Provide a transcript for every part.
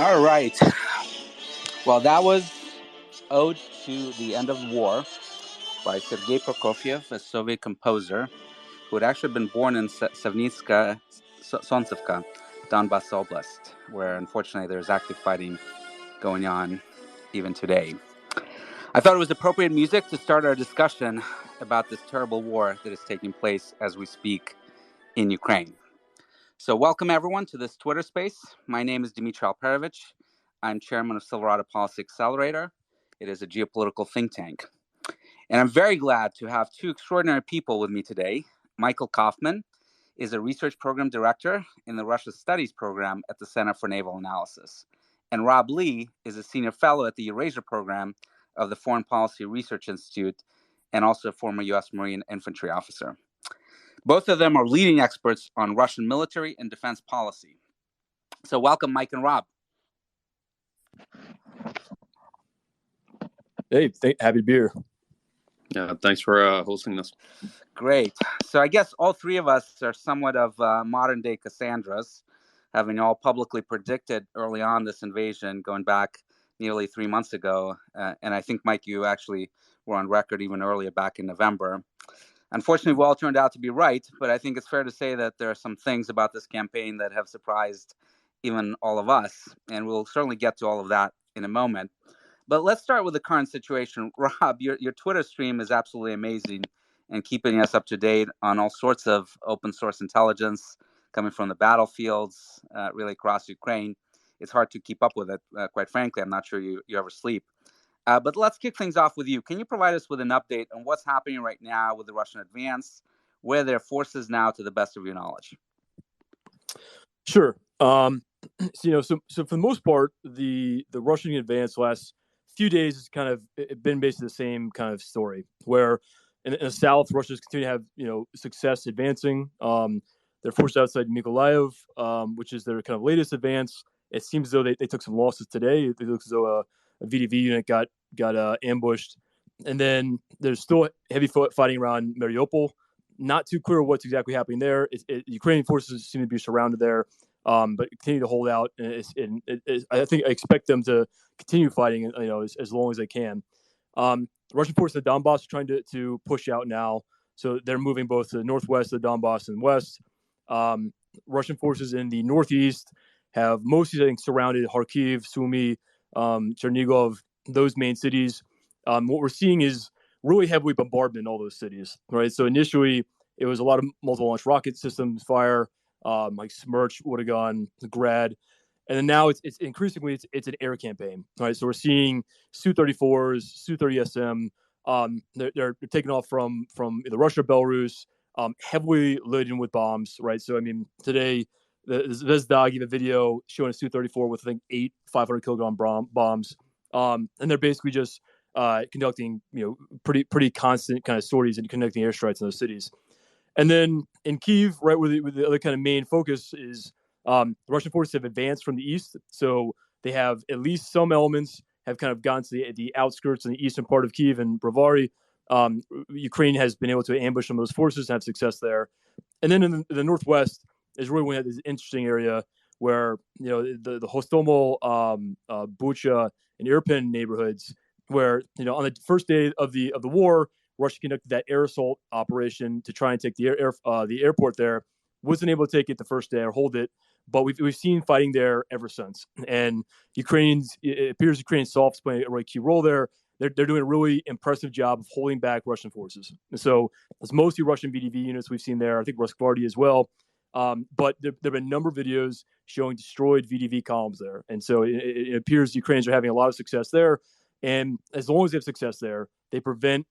All right. Well, that was Ode to the End of War by Sergei Prokofiev, a Soviet composer who had actually been born in Savnitska Solntsevka, Donbas Oblast, where unfortunately there's active fighting going on even today. I thought it was appropriate music to start our discussion about this terrible war that is taking place as we speak in Ukraine. So welcome everyone to this Twitter space. My name is Dmitry Alperovich. I'm chairman of Silverado Policy Accelerator. It is a geopolitical think tank. And I'm very glad to have two extraordinary people with me today. Michael Kaufman is a research program director in the Russia Studies program at the Center for Naval Analysis. And Rob Lee is a senior fellow at the Eurasia program of the Foreign Policy Research Institute and also a former U.S. Marine infantry officer. Both of them are leading experts on Russian military and defense policy. So welcome, Mike and Rob. Hey, happy to be here. Yeah, thanks for hosting this. Great. So I guess all three of us are somewhat of modern-day Cassandras, having all publicly predicted early on this invasion going back nearly 3 months ago. And I think, Mike, you actually were on record even earlier back in November. Unfortunately, we all turned out to be right, but I think it's fair to say that there are some things about this campaign that have surprised even all of us, and we'll certainly get to all of that in a moment. But let's start with the current situation. Rob, your Twitter stream is absolutely amazing and keeping us up to date on all sorts of open source intelligence coming from the battlefields, really across Ukraine. It's hard to keep up with it, quite frankly. I'm not sure you ever sleep. But let's kick things off with you. Can you provide us with an update on what's happening right now with the Russian advance? Where are their forces now, to the best of your knowledge? Sure. So for the most part, the Russian advance last few days has kind of been basically the same kind of story, where in the south, Russia's continue to have success advancing. They're forced outside Mykolaiv, which is their kind of latest advance. It seems as though they took some losses today. It looks as though a VDV unit got ambushed, and then there's still heavy fighting around Mariupol. Not too clear what's exactly happening there. Ukrainian forces seem to be surrounded there, but continue to hold out. And I expect them to continue fighting, as long as they can. Russian forces in the Donbass are trying to push out now, so they're moving both to the northwest of the Donbass and west. Russian forces in the northeast have mostly, I think, surrounded Kharkiv, Sumy, Chernigov, those main cities. What we're seeing is really heavily bombardment in all those cities, right? So initially, it was a lot of multiple launch rocket systems fire, like Smerch would have gone, Grad, and then now it's increasingly it's an air campaign, right? So we're seeing Su-34s, Su-30SM. They're taking off from either Russia or Belarus, heavily loaded with bombs, right? So I mean, today the Zvezda gave a video showing a Su-34 with, I think, 8 500-kilogram bombs, and they're basically just conducting pretty constant kind of sorties and conducting airstrikes in those cities. And then in Kyiv, right, where the other kind of main focus is, the Russian forces have advanced from the east, so they have at least some elements have kind of gone to the outskirts in the eastern part of Kyiv and Brovary. Ukraine has been able to ambush some of those forces and have success there. And then in the northwest is really one of this interesting area where the Hostomel, Bucha, and Irpin neighborhoods, where on the first day of the war, Russia conducted that air assault operation to try and take the airport there. Wasn't able to take it the first day or hold it, but we've seen fighting there ever since. And it appears Ukrainian SOF's playing a really key role there. They're doing a really impressive job of holding back Russian forces. And so it's mostly Russian VDV units we've seen there. I think Rosgvardia as well. But there have been a number of videos showing destroyed VDV columns there. And so it appears Ukrainians are having a lot of success there. And as long as they have success there, they prevent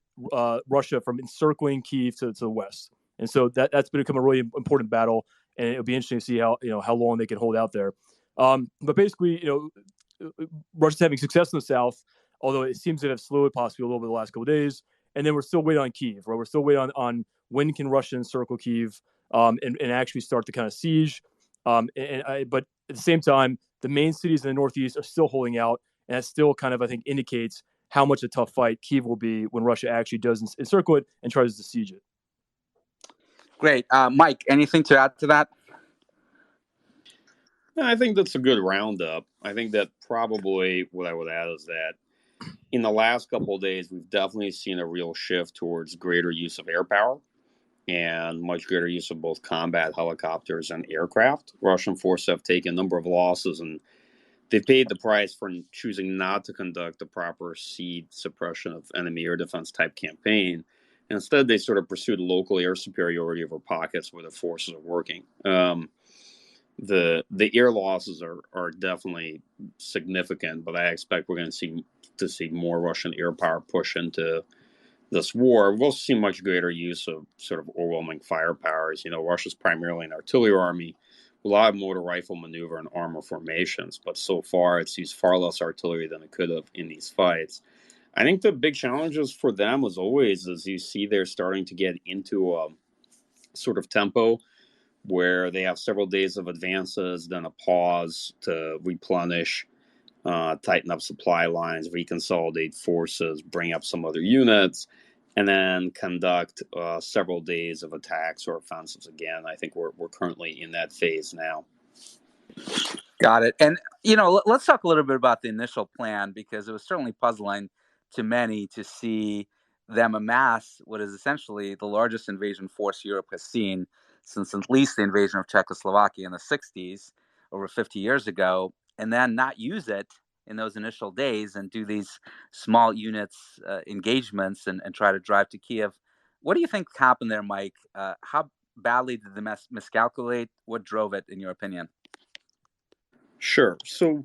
Russia from encircling Kyiv to the west. And so that's become a really important battle, and it'll be interesting to see how long they can hold out there. But basically, Russia's having success in the south, although it seems to have slowed possibly a little bit the last couple of days. And then we're still waiting on Kyiv, right? We're still waiting on when can Russia encircle Kyiv and actually start the kind of siege. But at the same time, the main cities in the northeast are still holding out, and that still kind of, I think, indicates how much a tough fight Kyiv will be when Russia actually does encircle it and tries to siege it. Great. Mike, anything to add to that? I think that's a good roundup. I think that probably what I would add is that in the last couple of days, we've definitely seen a real shift towards greater use of air power and much greater use of both combat helicopters and aircraft. Russian forces have taken a number of losses, and they've paid the price for choosing not to conduct a proper seed suppression of enemy air defense type campaign. And instead, they sort of pursued local air superiority over pockets where the forces are working. The air losses are definitely significant, but I expect we're going to see more Russian air power push into this war. We'll see much greater use of sort of overwhelming firepowers. Russia's primarily an artillery army, a lot of motor rifle maneuver and armor formations, but so far it's used far less artillery than it could have in these fights. I think the big challenges for them, as always, is you see they're starting to get into a sort of tempo where they have several days of advances, then a pause to replenish, tighten up supply lines, reconsolidate forces, bring up some other units, and then conduct several days of attacks or offensives again. I think we're currently in that phase now. Got it. And, let's talk a little bit about the initial plan, because it was certainly puzzling to many to see them amass what is essentially the largest invasion force Europe has seen since at least the invasion of Czechoslovakia in the 60s, over 50 years ago, and then not use it in those initial days and do these small units engagements and try to drive to Kiev. What do you think happened there, Mike? How badly did they miscalculate? What drove it, in your opinion? Sure. So,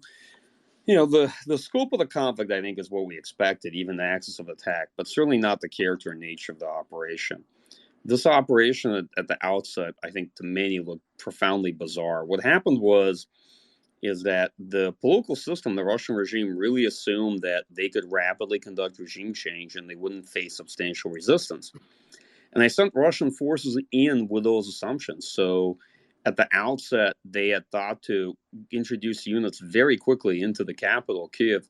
the scope of the conflict, I think, is what we expected, even the axis of attack, but certainly not the character and nature of the operation. This operation at the outset, I think, to many looked profoundly bizarre. What happened is that the political system, the Russian regime, really assumed that they could rapidly conduct regime change and they wouldn't face substantial resistance. And they sent Russian forces in with those assumptions. So at the outset, they had thought to introduce units very quickly into the capital, Kiev,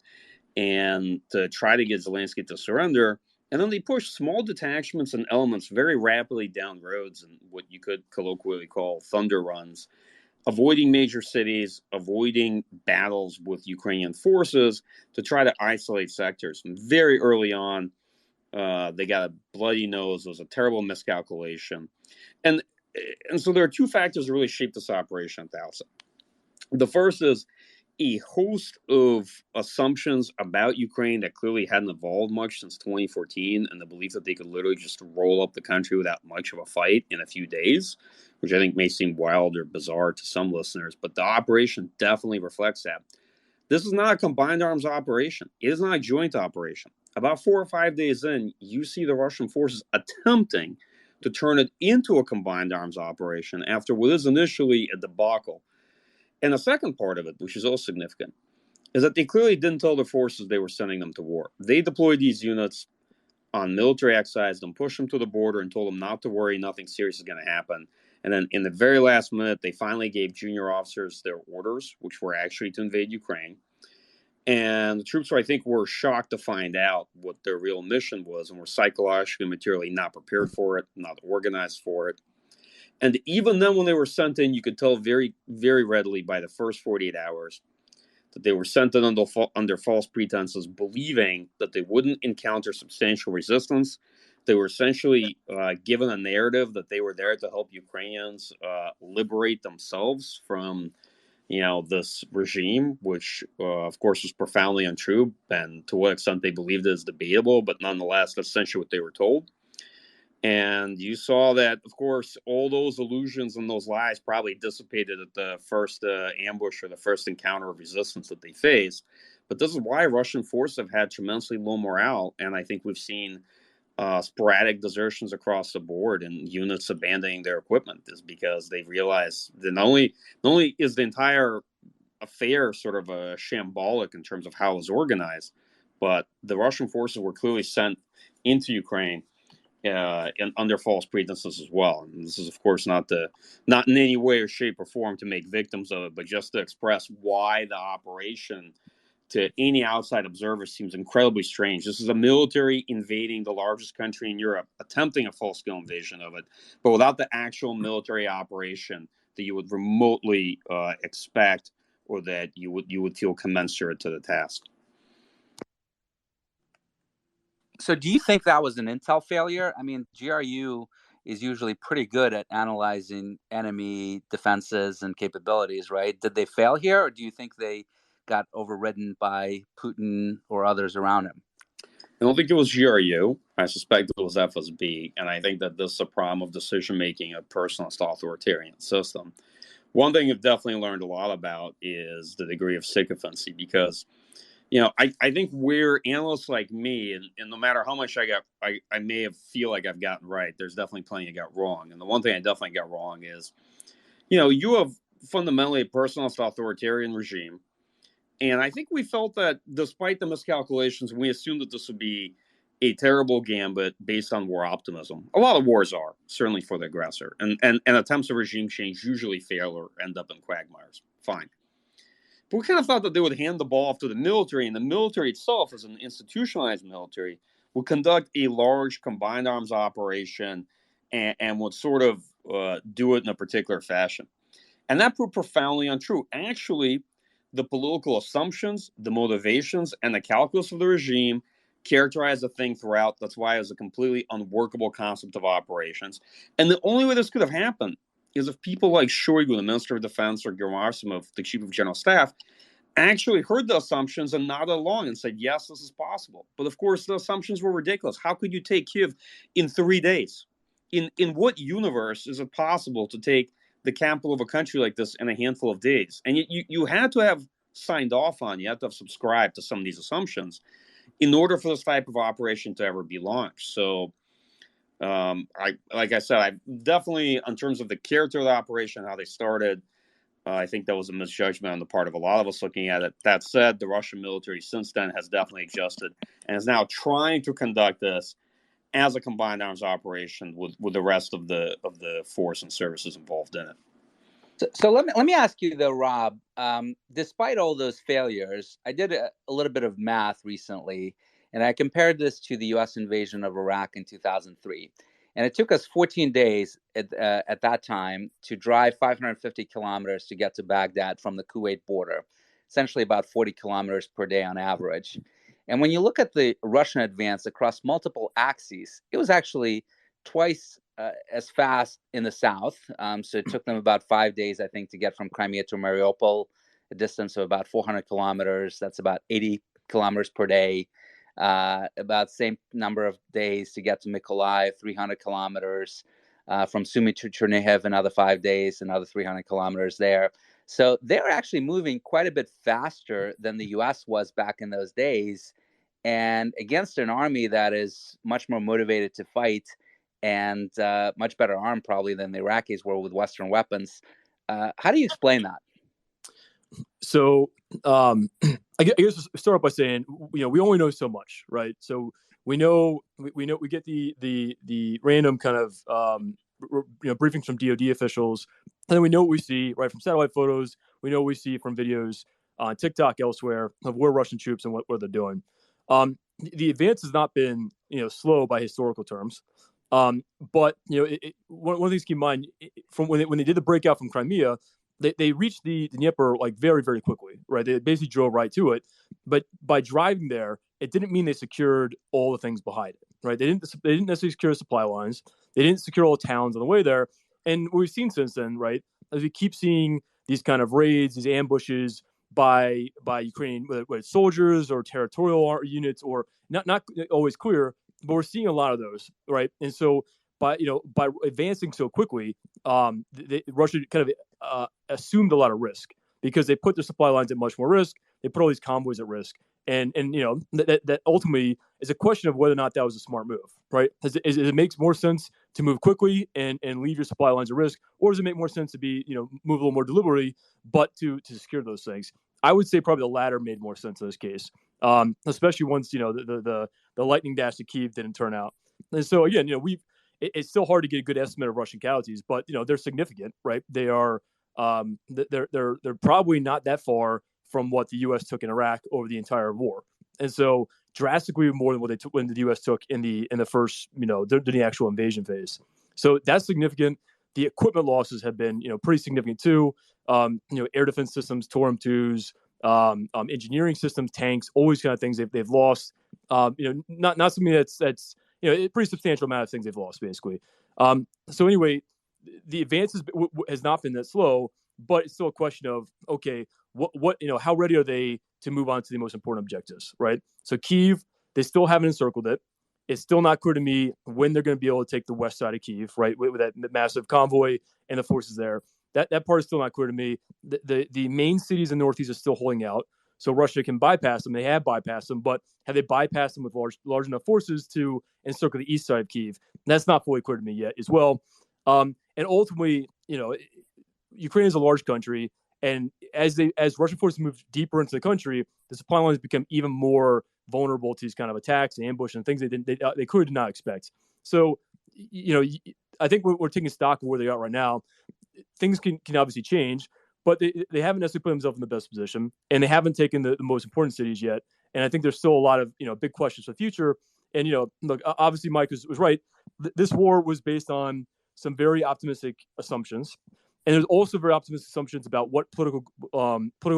and to try to get Zelensky to surrender. And then they pushed small detachments and elements very rapidly down roads and what you could colloquially call thunder runs, avoiding major cities, avoiding battles with Ukrainian forces to try to isolate sectors. And very early on, they got a bloody nose. It was a terrible miscalculation. And so there are two factors that really shaped this operation at the outset. The first is a host of assumptions about Ukraine that clearly hadn't evolved much since 2014, and the belief that they could literally just roll up the country without much of a fight in a few days, which I think may seem wild or bizarre to some listeners, but the operation definitely reflects that. This is not a combined arms operation. It is not a joint operation. About 4 or 5 days in, you see the Russian forces attempting to turn it into a combined arms operation after what is initially a debacle. And the second part of it, which is also significant, is that they clearly didn't tell the forces they were sending them to war. They deployed these units on military exercise, and pushed them to the border and told them not to worry, nothing serious is going to happen. And then in the very last minute, they finally gave junior officers their orders, which were actually to invade Ukraine. And the troops, I think, were shocked to find out what their real mission was and were psychologically and materially not prepared for it, not organized for it. And even then, when they were sent in, you could tell very, very readily by the first 48 hours that they were sent in under false pretenses, believing that they wouldn't encounter substantial resistance. They were essentially given a narrative that they were there to help Ukrainians liberate themselves from, this regime, which, of course, was profoundly untrue. And to what extent they believed it is debatable, but nonetheless, that's essentially what they were told. And you saw that, of course, all those illusions and those lies probably dissipated at the first ambush or the first encounter of resistance that they faced. But this is why Russian forces have had tremendously low morale. And I think we've seen sporadic desertions across the board and units abandoning their equipment, is because they realize that not only is the entire affair sort of shambolic in terms of how it was organized, but the Russian forces were clearly sent into Ukraine and under false pretenses as well. And this is, of course, not in any way or shape or form to make victims of it, but just to express why the operation to any outside observer seems incredibly strange. This is a military invading the largest country in Europe, attempting a full-scale invasion of it, but without the actual military operation that you would remotely expect or that you would feel commensurate to the task. So do you think that was an intel failure? I mean, GRU is usually pretty good at analyzing enemy defenses and capabilities, right? Did they fail here, or do you think they got overridden by Putin or others around him? I don't think it was GRU. I suspect it was FSB, and I think that this is a problem of decision-making of personalist authoritarian system. One thing I've definitely learned a lot about is the degree of sycophancy, because I think where analysts like me, and no matter how much I may have feel like I've gotten right, there's definitely plenty I got wrong. And the one thing I definitely got wrong is, you have fundamentally a personalist authoritarian regime. And I think we felt that despite the miscalculations, we assumed that this would be a terrible gambit based on war optimism. A lot of wars are, certainly for the aggressor. And attempts at regime change usually fail or end up in quagmires. Fine. But we kind of thought that they would hand the ball off to the military, and the military itself, as an institutionalized military, would conduct a large combined arms operation and would sort of do it in a particular fashion. And that proved profoundly untrue. Actually, the political assumptions, the motivations, and the calculus of the regime characterized the thing throughout. That's why it was a completely unworkable concept of operations. And the only way this could have happened is if people like Shoigu, the Minister of Defense, or Gerasimov, the Chief of General Staff, actually heard the assumptions and nodded along and said, yes, this is possible. But of course, the assumptions were ridiculous. How could you take Kiev in 3 days? In what universe is it possible to take the capital of a country like this in a handful of days? And you had to have signed off on, you had to have subscribed to some of these assumptions in order for this type of operation to ever be launched. So, like I said, I definitely, in terms of the character of the operation, how they started, I think that was a misjudgment on the part of a lot of us looking at it. That said, the Russian military since then has definitely adjusted and is now trying to conduct this as a combined arms operation with the rest of the force and services involved in it. So let me ask you though, Rob. Despite all those failures, I did a little bit of math recently, and I compared this to the U.S. invasion of Iraq in 2003. And it took us 14 days at that time to drive 550 kilometers to get to Baghdad from the Kuwait border, essentially about 40 kilometers per day on average. And when you look at the Russian advance across multiple axes, it was actually twice as fast in the south. So it took them about 5 days, I think, to get from Crimea to Mariupol, a distance of about 400 kilometers. That's about 80 kilometers per day. About same number of days to get to Mykolaiv, 300 kilometers. From Sumy to Chernihiv, another 5 days, another 300 kilometers there. So they're actually moving quite a bit faster than the U.S. was back in those days, and against an army that is much more motivated to fight and much better armed probably than the Iraqis were with Western weapons. How do you explain that? So I guess start off by saying, we only know so much, right? So we get the random kind of briefings from DoD officials, and then we know what we see right from satellite photos. We know what we see from videos on TikTok elsewhere of where Russian troops and what they're doing. The advance has not been slow by historical terms, but one of the things to keep in mind from when they did the breakout from Crimea. They reached the Dnieper like very, very quickly, right? They basically drove right to it. But by driving there, it didn't mean they secured all the things behind it, right? They didn't necessarily secure supply lines. They didn't secure all the towns on the way there. And what we've seen since then, right, as we keep seeing these kind of raids, these ambushes by Ukrainian, whether it's soldiers or territorial units, or not always clear, but we're seeing a lot of those, right? And so by advancing so quickly, Russia kind of assumed a lot of risk because they put their supply lines at much more risk. They put all these convoys at risk, and that ultimately is a question of whether or not that was a smart move, right? Does it makes more sense to move quickly and leave your supply lines at risk, or does it make more sense to be move a little more deliberately, but to secure those things? I would say probably the latter made more sense in this case, especially once the lightning dash to Kyiv didn't turn out. And so again, it's still hard to get a good estimate of Russian casualties, but they're significant, right? They are they're probably not that far from what the U.S. took in Iraq over the entire war, and so drastically more than what they took when the U.S. took in the first during the actual invasion phase. So that's significant. the equipment losses have been, pretty significant too. Air defense systems, Torm 2s, engineering systems, tanks, all these kind of things they've lost. Not something that's a pretty substantial amount of things they've lost basically. So anyway, the advances has not been that slow, but it's still a question of, okay, what how ready are they to move on to the most important objectives, right? So Kyiv, they still haven't encircled it. It's still not clear to me when they're going to be able to take the west side of Kyiv, right, with that massive convoy and the forces there. That part is still not clear to me. The main cities in the northeast are still holding out, so Russia can bypass them. They have bypassed them, but have they bypassed them with large enough forces to encircle the east side of Kyiv? That's not fully clear to me yet as well. And ultimately, Ukraine is a large country, and as Russian forces move deeper into the country, the supply lines become even more vulnerable to these kind of attacks and ambush and things they clearly did not expect. So, I think we're taking stock of where they are right now. Things can obviously change, but they haven't necessarily put themselves in the best position, and they haven't taken the most important cities yet. And I think there's still a lot of big questions for the future. And look, obviously Mike was right. This war was based on some very optimistic assumptions, and there's also very optimistic assumptions about what political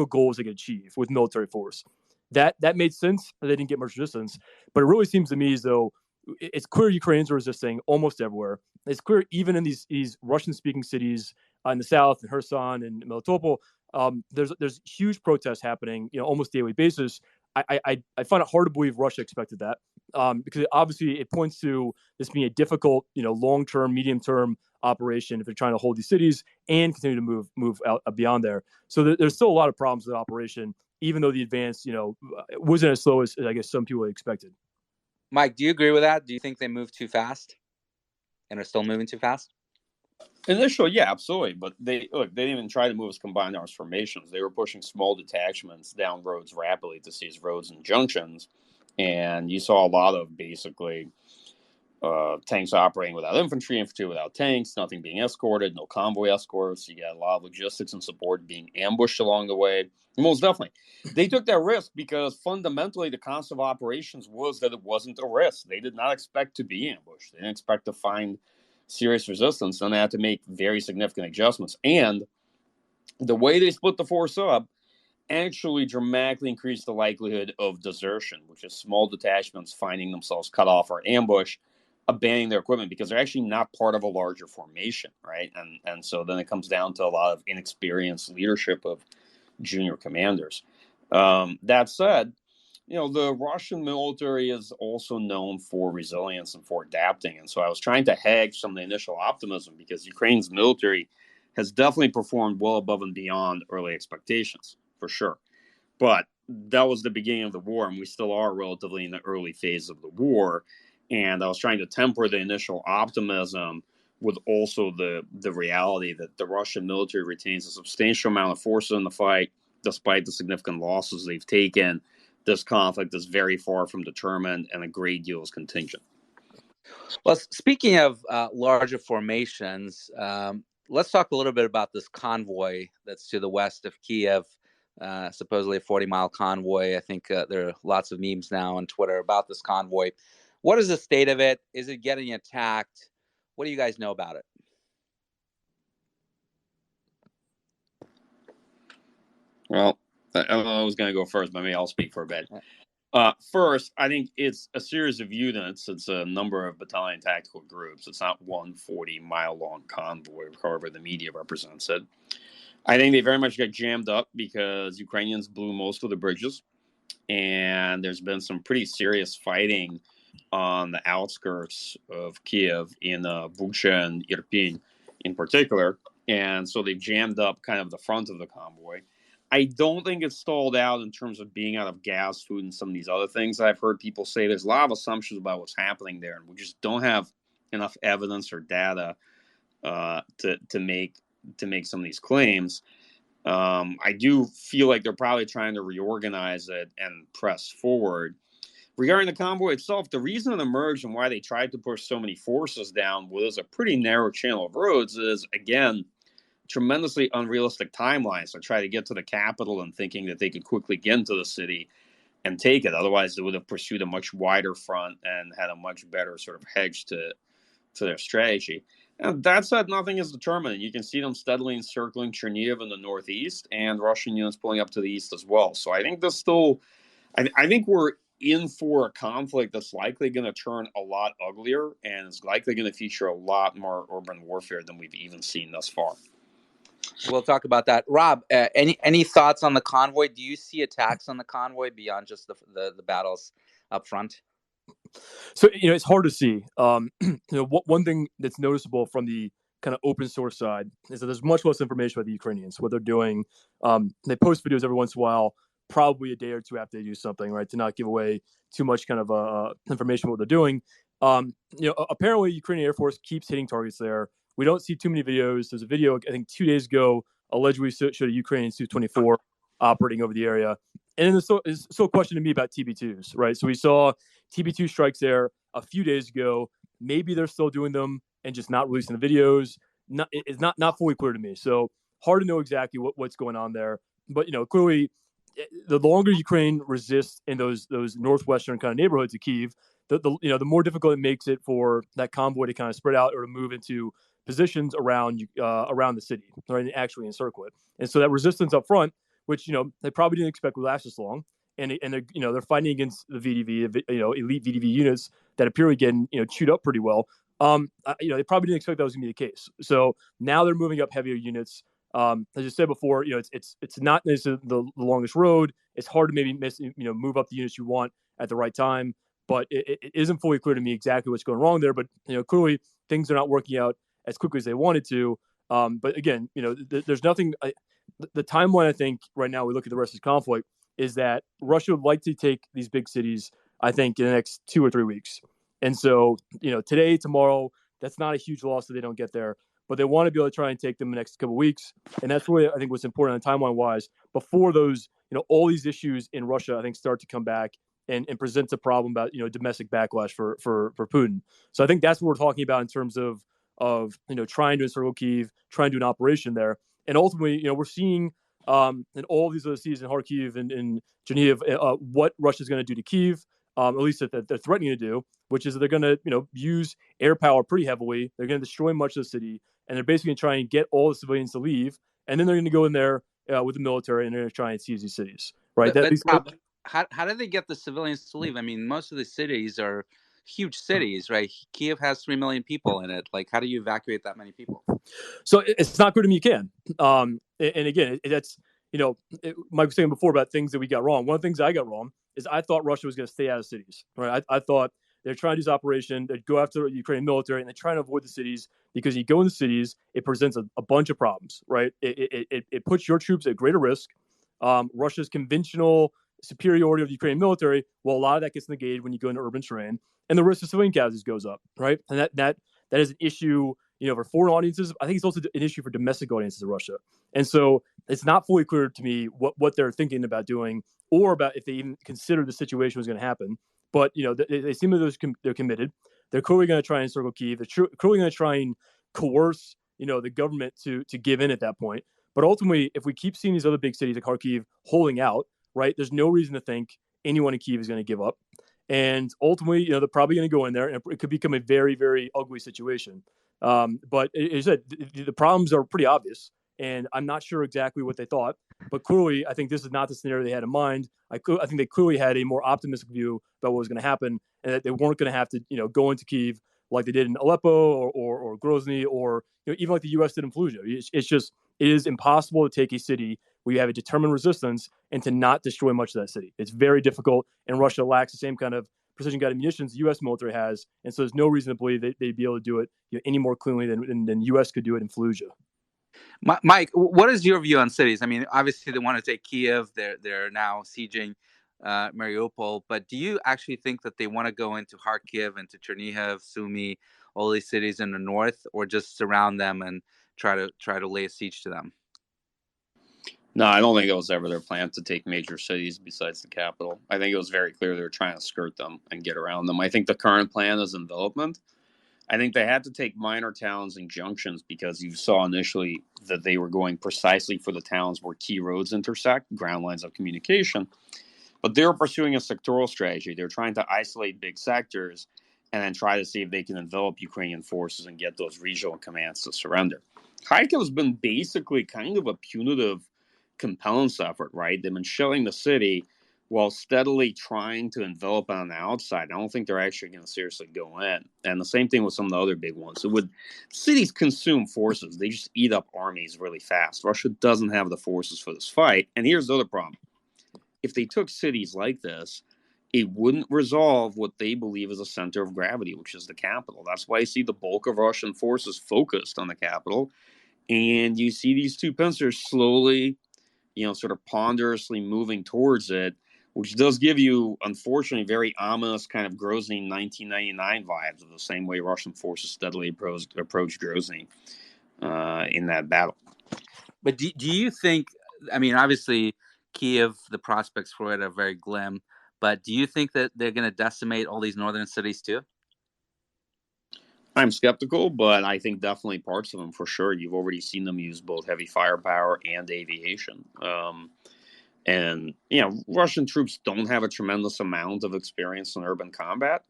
goals they could achieve with military force. That made sense. They didn't get much resistance, but it really seems to me as though it's clear Ukrainians are resisting almost everywhere. It's clear even in these Russian-speaking cities in the south, in Kherson and Melitopol, there's huge protests happening, almost daily basis. I find it hard to believe Russia expected that, because obviously it points to this being a difficult, long-term, medium-term operation if they're trying to hold these cities and continue to move out beyond there. So there's still a lot of problems with the operation, even though the advance, wasn't as slow as I guess some people had expected. Mike, do you agree with that? Do you think they moved too fast and are still moving too fast? Initially, yeah, absolutely. But they didn't even try to move as combined arms formations. They were pushing small detachments down roads rapidly to seize roads and junctions. And you saw a lot of basically tanks operating without infantry without tanks, nothing being escorted, no convoy escorts. You got a lot of logistics and support being ambushed along the way. Most definitely. They took that risk because fundamentally the concept of operations was that it wasn't a risk. They did not expect to be ambushed. They didn't expect to find serious resistance, and they had to make very significant adjustments. And the way they split the force up actually dramatically increased the likelihood of desertion, which is small detachments finding themselves cut off or ambushed, abandoning their equipment because they're actually not part of a larger formation, right? And so then it comes down to a lot of inexperienced leadership of junior commanders. That said, the Russian military is also known for resilience and for adapting. And so I was trying to hedge some of the initial optimism because Ukraine's military has definitely performed well above and beyond early expectations, for sure. But that was the beginning of the war, and we still are relatively in the early phase of the war. And I was trying to temper the initial optimism with also the reality that the Russian military retains a substantial amount of forces in the fight, despite the significant losses they've taken. This conflict is very far from determined, and a great deal is contingent. Well, speaking of larger formations, let's talk a little bit about this convoy that's to the west of Kiev, supposedly a 40-mile convoy. I think there are lots of memes now on Twitter about this convoy. What is the state of it? Is it getting attacked? What do you guys know about it? Well, I was going to go first, but maybe I'll speak for a bit. First, I think it's a series of units. It's a number of battalion tactical groups. It's not one 40-mile-long convoy, however the media represents it. I think they very much got jammed up because Ukrainians blew most of the bridges, and there's been some pretty serious fighting on the outskirts of Kiev in Bucha and Irpin in particular, and so they've jammed up kind of the front of the convoy. I don't think it's stalled out in terms of being out of gas, food, and some of these other things I've heard people say. There's a lot of assumptions about what's happening there, and we just don't have enough evidence or data to make some of these claims. I do feel like they're probably trying to reorganize it and press forward. Regarding the convoy itself, the reason it emerged and why they tried to push so many forces down was a pretty narrow channel of roads is, again, tremendously unrealistic timelines to try to get to the capital and thinking that they could quickly get into the city and take it. Otherwise, they would have pursued a much wider front and had a much better sort of hedge to their strategy. And that said, nothing is determined. You can see them steadily encircling Chernihiv in the northeast, and Russian units pulling up to the east as well. So I think I think we're in for a conflict that's likely going to turn a lot uglier, and is likely going to feature a lot more urban warfare than we've even seen thus far. We'll talk about that. Rob, any thoughts on the convoy? Do you see attacks on the convoy beyond just the battles up front? So, it's hard to see. One thing that's noticeable from the kind of open source side is that there's much less information about the Ukrainians, what they're doing. They post videos every once in a while, probably a day or two after they do something, right, to not give away too much kind of information what they're doing. Apparently, Ukrainian Air Force keeps hitting targets there. We don't see too many videos. There's a video, I think, 2 days ago, allegedly showed a Ukrainian Su-24 operating over the area. And then there's still a question to me about TB2s, right? So we saw TB2 strikes there a few days ago. Maybe they're still doing them and just not releasing the videos. It's not fully clear to me. So hard to know exactly what's going on there. But clearly, the longer Ukraine resists in those northwestern kind of neighborhoods of Kyiv, the more difficult it makes it for that convoy to kind of spread out or to move into positions around the city, right, and actually encircle it. And so that resistance up front, which they probably didn't expect would last this long, and they're fighting against the VDV, elite VDV units that appear to be getting chewed up pretty well. They probably didn't expect that was going to be the case. So now they're moving up heavier units. As I said before, it's not necessarily the longest road. It's hard to maybe move up the units you want at the right time. But it isn't fully clear to me exactly what's going wrong there. But clearly things are not working out as quickly as they wanted to. But again, there's nothing. The timeline, I think, right now we look at the rest of this conflict is that Russia would like to take these big cities, I think, in the next 2 or 3 weeks. And so, today, tomorrow, that's not a huge loss that they don't get there. But they want to be able to try and take them in the next couple of weeks. And that's really, I think, what's important on timeline-wise. Before those, all these issues in Russia, I think, start to come back and presents a problem about, domestic backlash for Putin. So I think that's what we're talking about in terms of trying to encircle Kyiv, trying to do an operation there. And ultimately, we're seeing in all these other cities in Kharkiv and in Chernihiv what Russia's going to do to Kyiv, at least that they're threatening to do, which is that they're going to use air power pretty heavily. They're going to destroy much of the city, and they're basically going to try and get all the civilians to leave, and then they're going to go in there with the military, and they're going to try and seize these cities. Right? How do they get the civilians to leave? I mean, most of the cities are huge cities, right? Kyiv has 3 million people in it. Like, how do you evacuate that many people? So it's not clear to me you can. And again, that's, Mike was saying before about things that we got wrong. One of the things I got wrong is I thought Russia was going to stay out of cities, right? I thought they're trying to do this operation, they'd go after the Ukrainian military, and they're trying to avoid the cities because you go in the cities, it presents a bunch of problems, right? It puts your troops at greater risk. Russia's conventional superiority of the Ukrainian military, well, a lot of that gets negated when you go into urban terrain, and the risk of civilian casualties goes up, right? And that is an issue, for foreign audiences. I think it's also an issue for domestic audiences in Russia. And so it's not fully clear to me what they're thinking about doing, or about if they even consider the situation was going to happen. But they seem like they're committed. They're clearly going to try and encircle Kyiv. They're clearly going to try and coerce the government to give in at that point. But ultimately, if we keep seeing these other big cities like Kharkiv holding out, right, there's no reason to think anyone in Kyiv is going to give up. And ultimately, they're probably going to go in there, and it could become a very, very ugly situation. But as I said, the problems are pretty obvious, and I'm not sure exactly what they thought. But clearly, I think this is not the scenario they had in mind. I think they clearly had a more optimistic view about what was going to happen, and that they weren't going to have to, go into Kyiv like they did in Aleppo or Grozny, or even like the U.S. did in Fallujah. It is impossible to take a city where you have a determined resistance and to not destroy much of that city. It's very difficult, and Russia lacks the same kind of precision-guided munitions the U.S. military has, and so there's no reason to believe they'd be able to do it any more cleanly than U.S. could do it in Fallujah. Mike, what is your view on cities? I mean, obviously they want to take Kyiv. They're now sieging Mariupol, but do you actually think that they want to go into Kharkiv, into Chernihiv, Sumy, all these cities in the north, or just surround them and try to lay a siege to them? No, I don't think it was ever their plan to take major cities besides the capital. I think it was very clear they were trying to skirt them and get around them. I think the current plan is envelopment. I think they had to take minor towns and junctions because you saw initially that they were going precisely for the towns where key roads intersect, ground lines of communication. But they were pursuing a sectoral strategy. They were trying to isolate big sectors and then try to see if they can envelop Ukrainian forces and get those regional commands to surrender. Kharkiv has been basically kind of a punitive compellence effort, right? They've been shelling the city while steadily trying to envelop on the outside. I don't think they're actually going to seriously go in. And the same thing with some of the other big ones. So when cities consume forces, they just eat up armies really fast. Russia doesn't have the forces for this fight. And here's the other problem. If they took cities like this, it wouldn't resolve what they believe is a center of gravity, which is the capital. That's why you see the bulk of Russian forces focused on the capital. And you see these two pincers slowly, sort of ponderously moving towards it, which does give you, unfortunately, very ominous kind of Grozny 1999 vibes of the same way Russian forces steadily approached Grozny in that battle. But do you think, obviously, Kiev, the prospects for it are very glim, but do you think that they're going to decimate all these northern cities too? I'm skeptical, but I think definitely parts of them for sure. You've already seen them use both heavy firepower and aviation. And, Russian troops don't have a tremendous amount of experience in urban combat.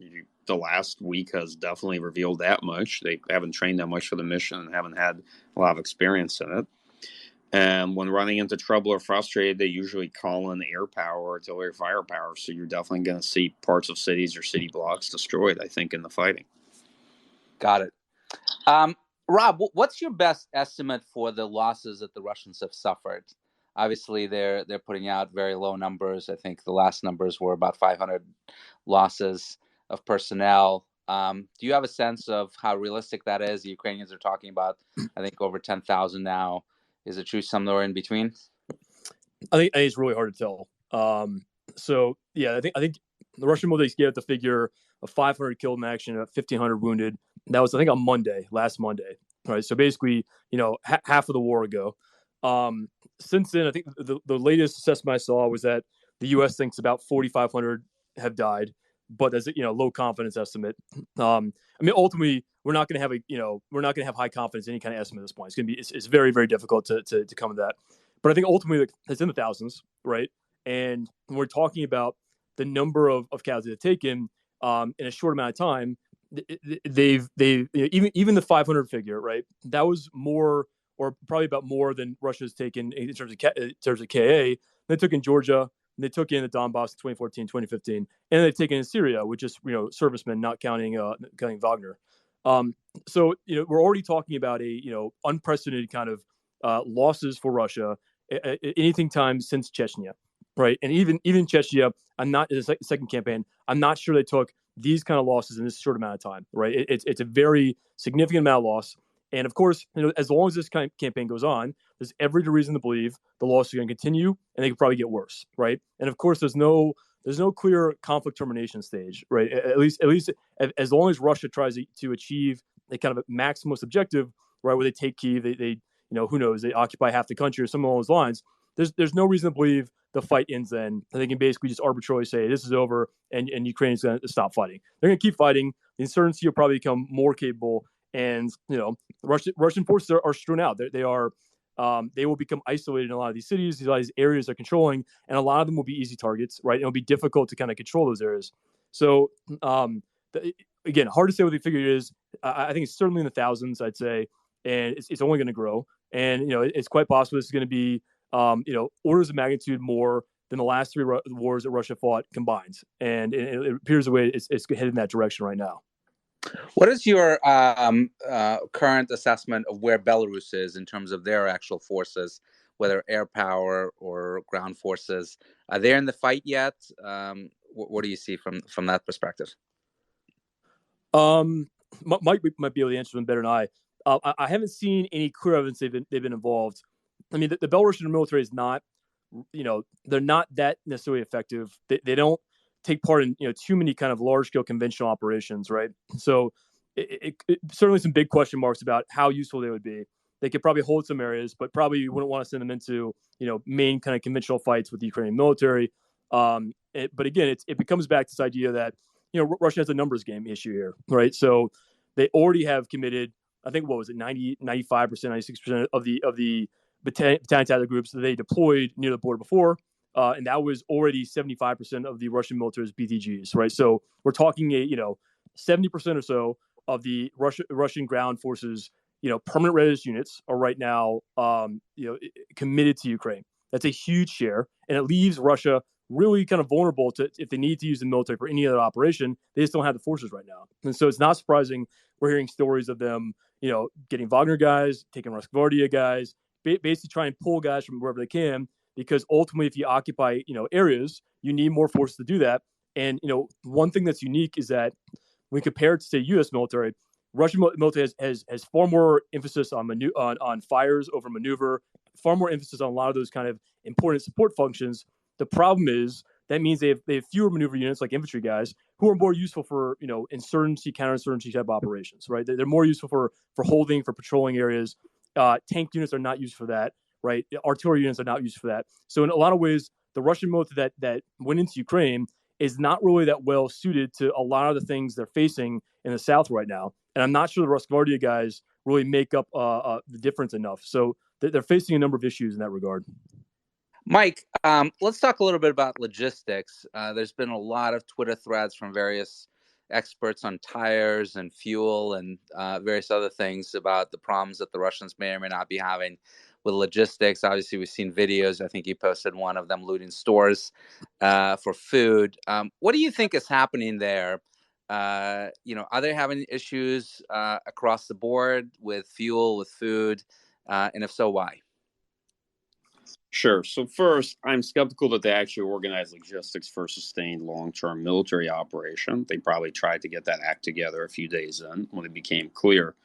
The last week has definitely revealed that much. They haven't trained that much for the mission and haven't had a lot of experience in it. And when running into trouble or frustrated, they usually call in air power or artillery firepower. So you're definitely going to see parts of cities or city blocks destroyed, I think, in the fighting. Got it. Rob, what's your best estimate for the losses that the Russians have suffered? Obviously, they're putting out very low numbers. I think the last numbers were about 500 losses of personnel. Do you have a sense of how realistic that is? The Ukrainians are talking about, I think, over 10,000 now. Is it true somewhere in between? I think it's really hard to tell. I think the Russian military gave out the figure of 500 killed in action, 1,500 wounded. That was, I think, on last Monday. Right. So basically, half of the war ago. Since then, I think the latest assessment I saw was that the U.S. thinks about 4,500 have died, but as a low confidence estimate. Ultimately, we're not going to have high confidence in any kind of estimate at this point. It's going to be it's very, very difficult to come to that. But I think ultimately it's in the thousands, right? And when we're talking about the number of casualties they've taken in a short amount of time, they've even the 500 figure, right? That was more, or probably about more than Russia's taken in terms of KA. They took in Georgia, and they took in the Donbass in 2014, 2015, and they've taken in Syria, which is servicemen, not counting Wagner. So we're already talking about a unprecedented kind of losses for Russia anything time since Chechnya, right? And even Chechnya, I'm not in the second campaign. I'm not sure they took these kind of losses in this short amount of time, right? It's a very significant amount of loss. And of course, as long as this kind of campaign goes on, there's every reason to believe the losses are going to continue, and they could probably get worse, right? And of course, there's no clear conflict termination stage, right? At least as long as Russia tries to achieve a kind of a maximalist objective, right, where they take Kyiv, they who knows, they occupy half the country or something along those lines. There's no reason to believe the fight ends then. They can basically just arbitrarily say this is over and Ukraine's going to stop fighting. They're going to keep fighting. The insurgency will probably become more capable. And Russian forces are strewn out. They will become isolated in a lot of these cities, a lot of these areas they're controlling, and a lot of them will be easy targets, right? It'll be difficult to kind of control those areas. So again, hard to say what the figure is. I think it's certainly in the thousands, I'd say, and it's only going to grow. And it's quite possible this is going to be orders of magnitude more than the last three wars that Russia fought combined. And it appears the way it's headed in that direction right now. What is your current assessment of where Belarus is in terms of their actual forces, whether air power or ground forces? Are they in the fight yet? What do you see from that perspective? Mike might be able to answer them better than I. I haven't seen any clear evidence they've been involved. I mean, the Belarusian military is not, they're not that necessarily effective. They don't take part in too many kind of large scale conventional operations, right? So it certainly some big question marks about how useful they would be. They could probably hold some areas, but probably you wouldn't want to send them into main kind of conventional fights with the Ukrainian military. But again, it becomes back to this idea that Russia has a numbers game issue here, right? So they already have committed, I think, what was it, 90, 95%, 96% of the battalion tactical groups that they deployed near the border before. And that was already 75% of the Russian military's BTGs, right? So we're talking 70% or so of the Russian ground forces, permanent readiness units are right now, committed to Ukraine. That's a huge share, and it leaves Russia really kind of vulnerable to, if they need to use the military for any other operation, they just don't have the forces right now. And so it's not surprising we're hearing stories of them, getting Wagner guys, taking Rosgvardia guys, basically try and pull guys from wherever they can, because ultimately, if you occupy, areas, you need more forces to do that. And, one thing that's unique is that when compared to, say, U.S. military, Russian military has far more emphasis on fires over maneuver, far more emphasis on a lot of those kind of important support functions. The problem is that means they have fewer maneuver units, like infantry guys, who are more useful for, insurgency, counterinsurgency type operations, right? They're more useful for holding, for patrolling areas. Tank units are not used for that, right? Artillery units are not used for that. So in a lot of ways, the Russian military that went into Ukraine is not really that well suited to a lot of the things they're facing in the South right now. And I'm not sure the Rosgvardia guys really make up the difference enough. So they're facing a number of issues in that regard. Mike, let's talk a little bit about logistics. There's been a lot of Twitter threads from various experts on tires and fuel and various other things about the problems that the Russians may or may not be having with logistics. Obviously, we've seen videos. I think you posted one of them looting stores for food. What do you think is happening there? Are they having issues across the board with fuel, with food? And if so, why? Sure. So first, I'm skeptical that they actually organize logistics for a sustained long-term military operation. They probably tried to get that act together a few days in when it became clear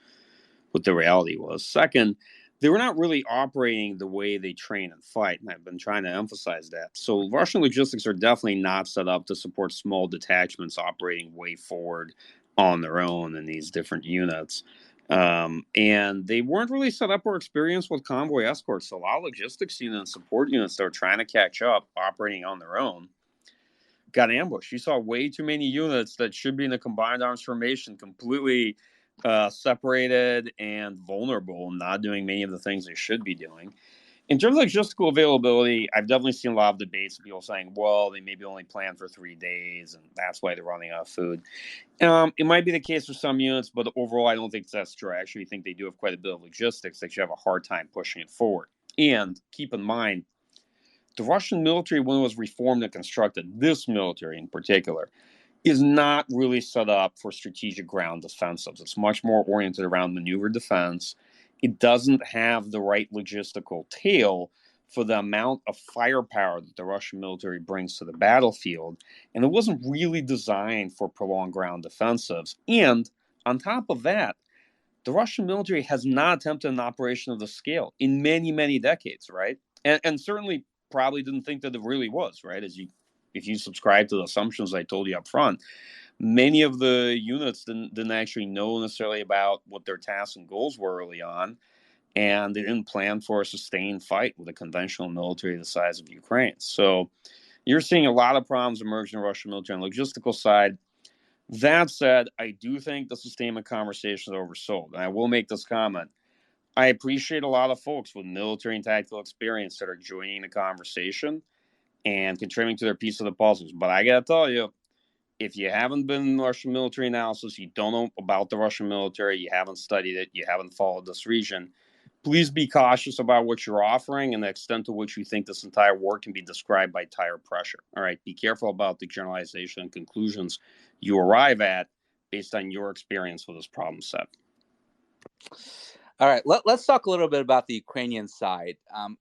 what the reality was. Second, they were not really operating the way they train and fight, and I've been trying to emphasize that. So Russian logistics are definitely not set up to support small detachments operating way forward on their own in these different units. And they weren't really set up or experienced with convoy escorts. So a lot of logistics units and support units that were trying to catch up, operating on their own, got ambushed. You saw way too many units that should be in a combined arms formation completely separated and vulnerable, and not doing many of the things they should be doing. In terms of logistical availability, I've definitely seen a lot of debates of people saying, well, they maybe only plan for 3 days, and that's why they're running out of food. It might be the case for some units, but overall, I don't think that's true. I actually think they do have quite a bit of logistics. They should have a hard time pushing it forward. And keep in mind, the Russian military, when it was reformed and constructed, this military in particular, is not really set up for strategic ground defensives. It's much more oriented around maneuver defense. It doesn't have the right logistical tail for the amount of firepower that the Russian military brings to the battlefield. And it wasn't really designed for prolonged ground defensives. And on top of that, the Russian military has not attempted an operation of the scale in many, many decades, right? And certainly probably didn't think that it really was, right? If you subscribe to the assumptions I told you up front, many of the units didn't actually know necessarily about what their tasks and goals were early on, and they didn't plan for a sustained fight with a conventional military the size of Ukraine. So you're seeing a lot of problems emerge in the Russian military on the logistical side. That said, I do think the sustainment conversation is oversold. And I will make this comment. I appreciate a lot of folks with military and tactical experience that are joining the conversation and contributing to their piece of the puzzles. But I got to tell you, if you haven't been in Russian military analysis, you don't know about the Russian military, you haven't studied it, you haven't followed this region, please be cautious about what you're offering and the extent to which you think this entire war can be described by tire pressure. All right, be careful about the generalization and conclusions you arrive at based on your experience with this problem set. All right, let's talk a little bit about the Ukrainian side.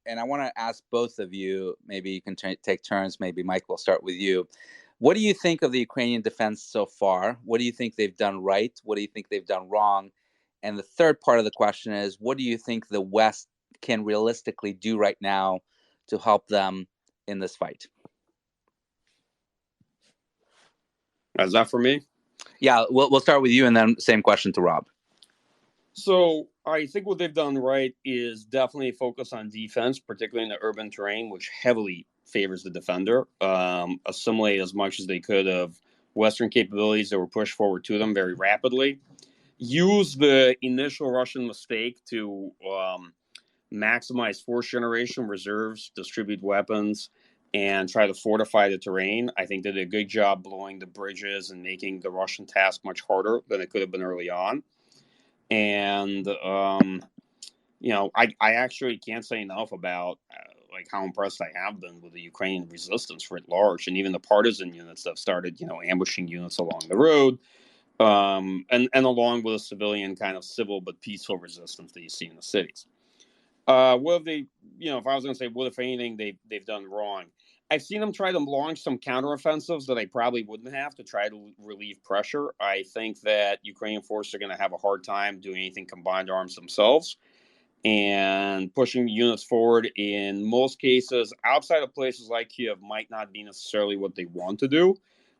And I want to ask both of you, maybe you can take turns, maybe Mike, we'll start with you. What do you think of the Ukrainian defense so far? What do you think they've done right? What do you think they've done wrong? And the third part of the question is, what do you think the West can realistically do right now to help them in this fight? Is that for me? Yeah, we'll start with you and then same question to Rob. So I think what they've done right is definitely focus on defense, particularly in the urban terrain, which heavily favors the defender. Assimilate as much as they could of Western capabilities that were pushed forward to them very rapidly. Use the initial Russian mistake to maximize force generation, reserves, distribute weapons, and try to fortify the terrain. I think they did a good job blowing the bridges and making the Russian task much harder than it could have been early on. And, I actually can't say enough about like how impressed I have been with the Ukrainian resistance writ large, and even the partisan units that have started, ambushing units along the road, and along with a civilian kind of civil but peaceful resistance that you see in the cities. What have they, if I was going to say what, if anything, they've done wrong? I've seen them try to launch some counteroffensives that I probably wouldn't have to try to relieve pressure. I think that Ukrainian forces are going to have a hard time doing anything combined arms themselves, and pushing units forward in most cases outside of places like Kiev might not be necessarily what they want to do.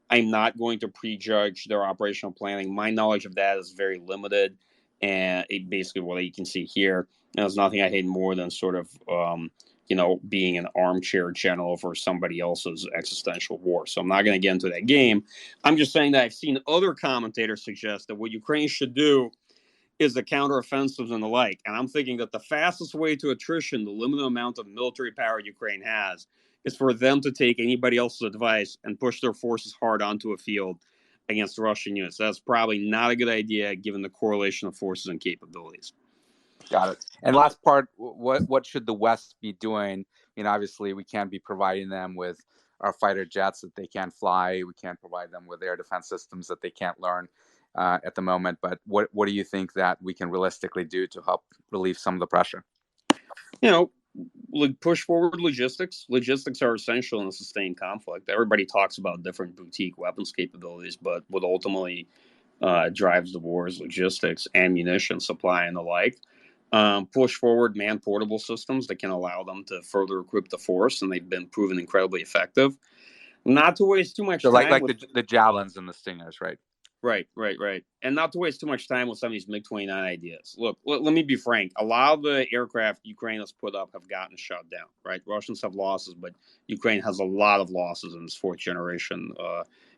I'm not going to prejudge their operational planning. My knowledge of that is very limited, and basically what you can see here, there's nothing I hate more than sort of being an armchair general for somebody else's existential war. So I'm not going to get into that game. I'm just saying that I've seen other commentators suggest that what Ukraine should do is the counteroffensives and the like. And I'm thinking that the fastest way to attrition the limited amount of military power Ukraine has is for them to take anybody else's advice and push their forces hard onto a field against Russian units. That's probably not a good idea given the correlation of forces and capabilities. Got it. And last part, what should the West be doing? Obviously we can't be providing them with our fighter jets that they can't fly. We can't provide them with air defense systems that they can't learn at the moment. But what do you think that we can realistically do to help relieve some of the pressure? Push forward logistics. Logistics are essential in a sustained conflict. Everybody talks about different boutique weapons capabilities, but what ultimately drives the war is logistics, ammunition supply, and the like. Push forward man-portable systems that can allow them to further equip the force, and they've been proven incredibly effective. Not to waste too much time. Like with the Javelins and the Stingers, right? Right. And not to waste too much time with some of these MiG-29 ideas. Look, let me be frank. A lot of the aircraft Ukraine has put up have gotten shot down, right? Russians have losses, but Ukraine has a lot of losses in its fourth-generation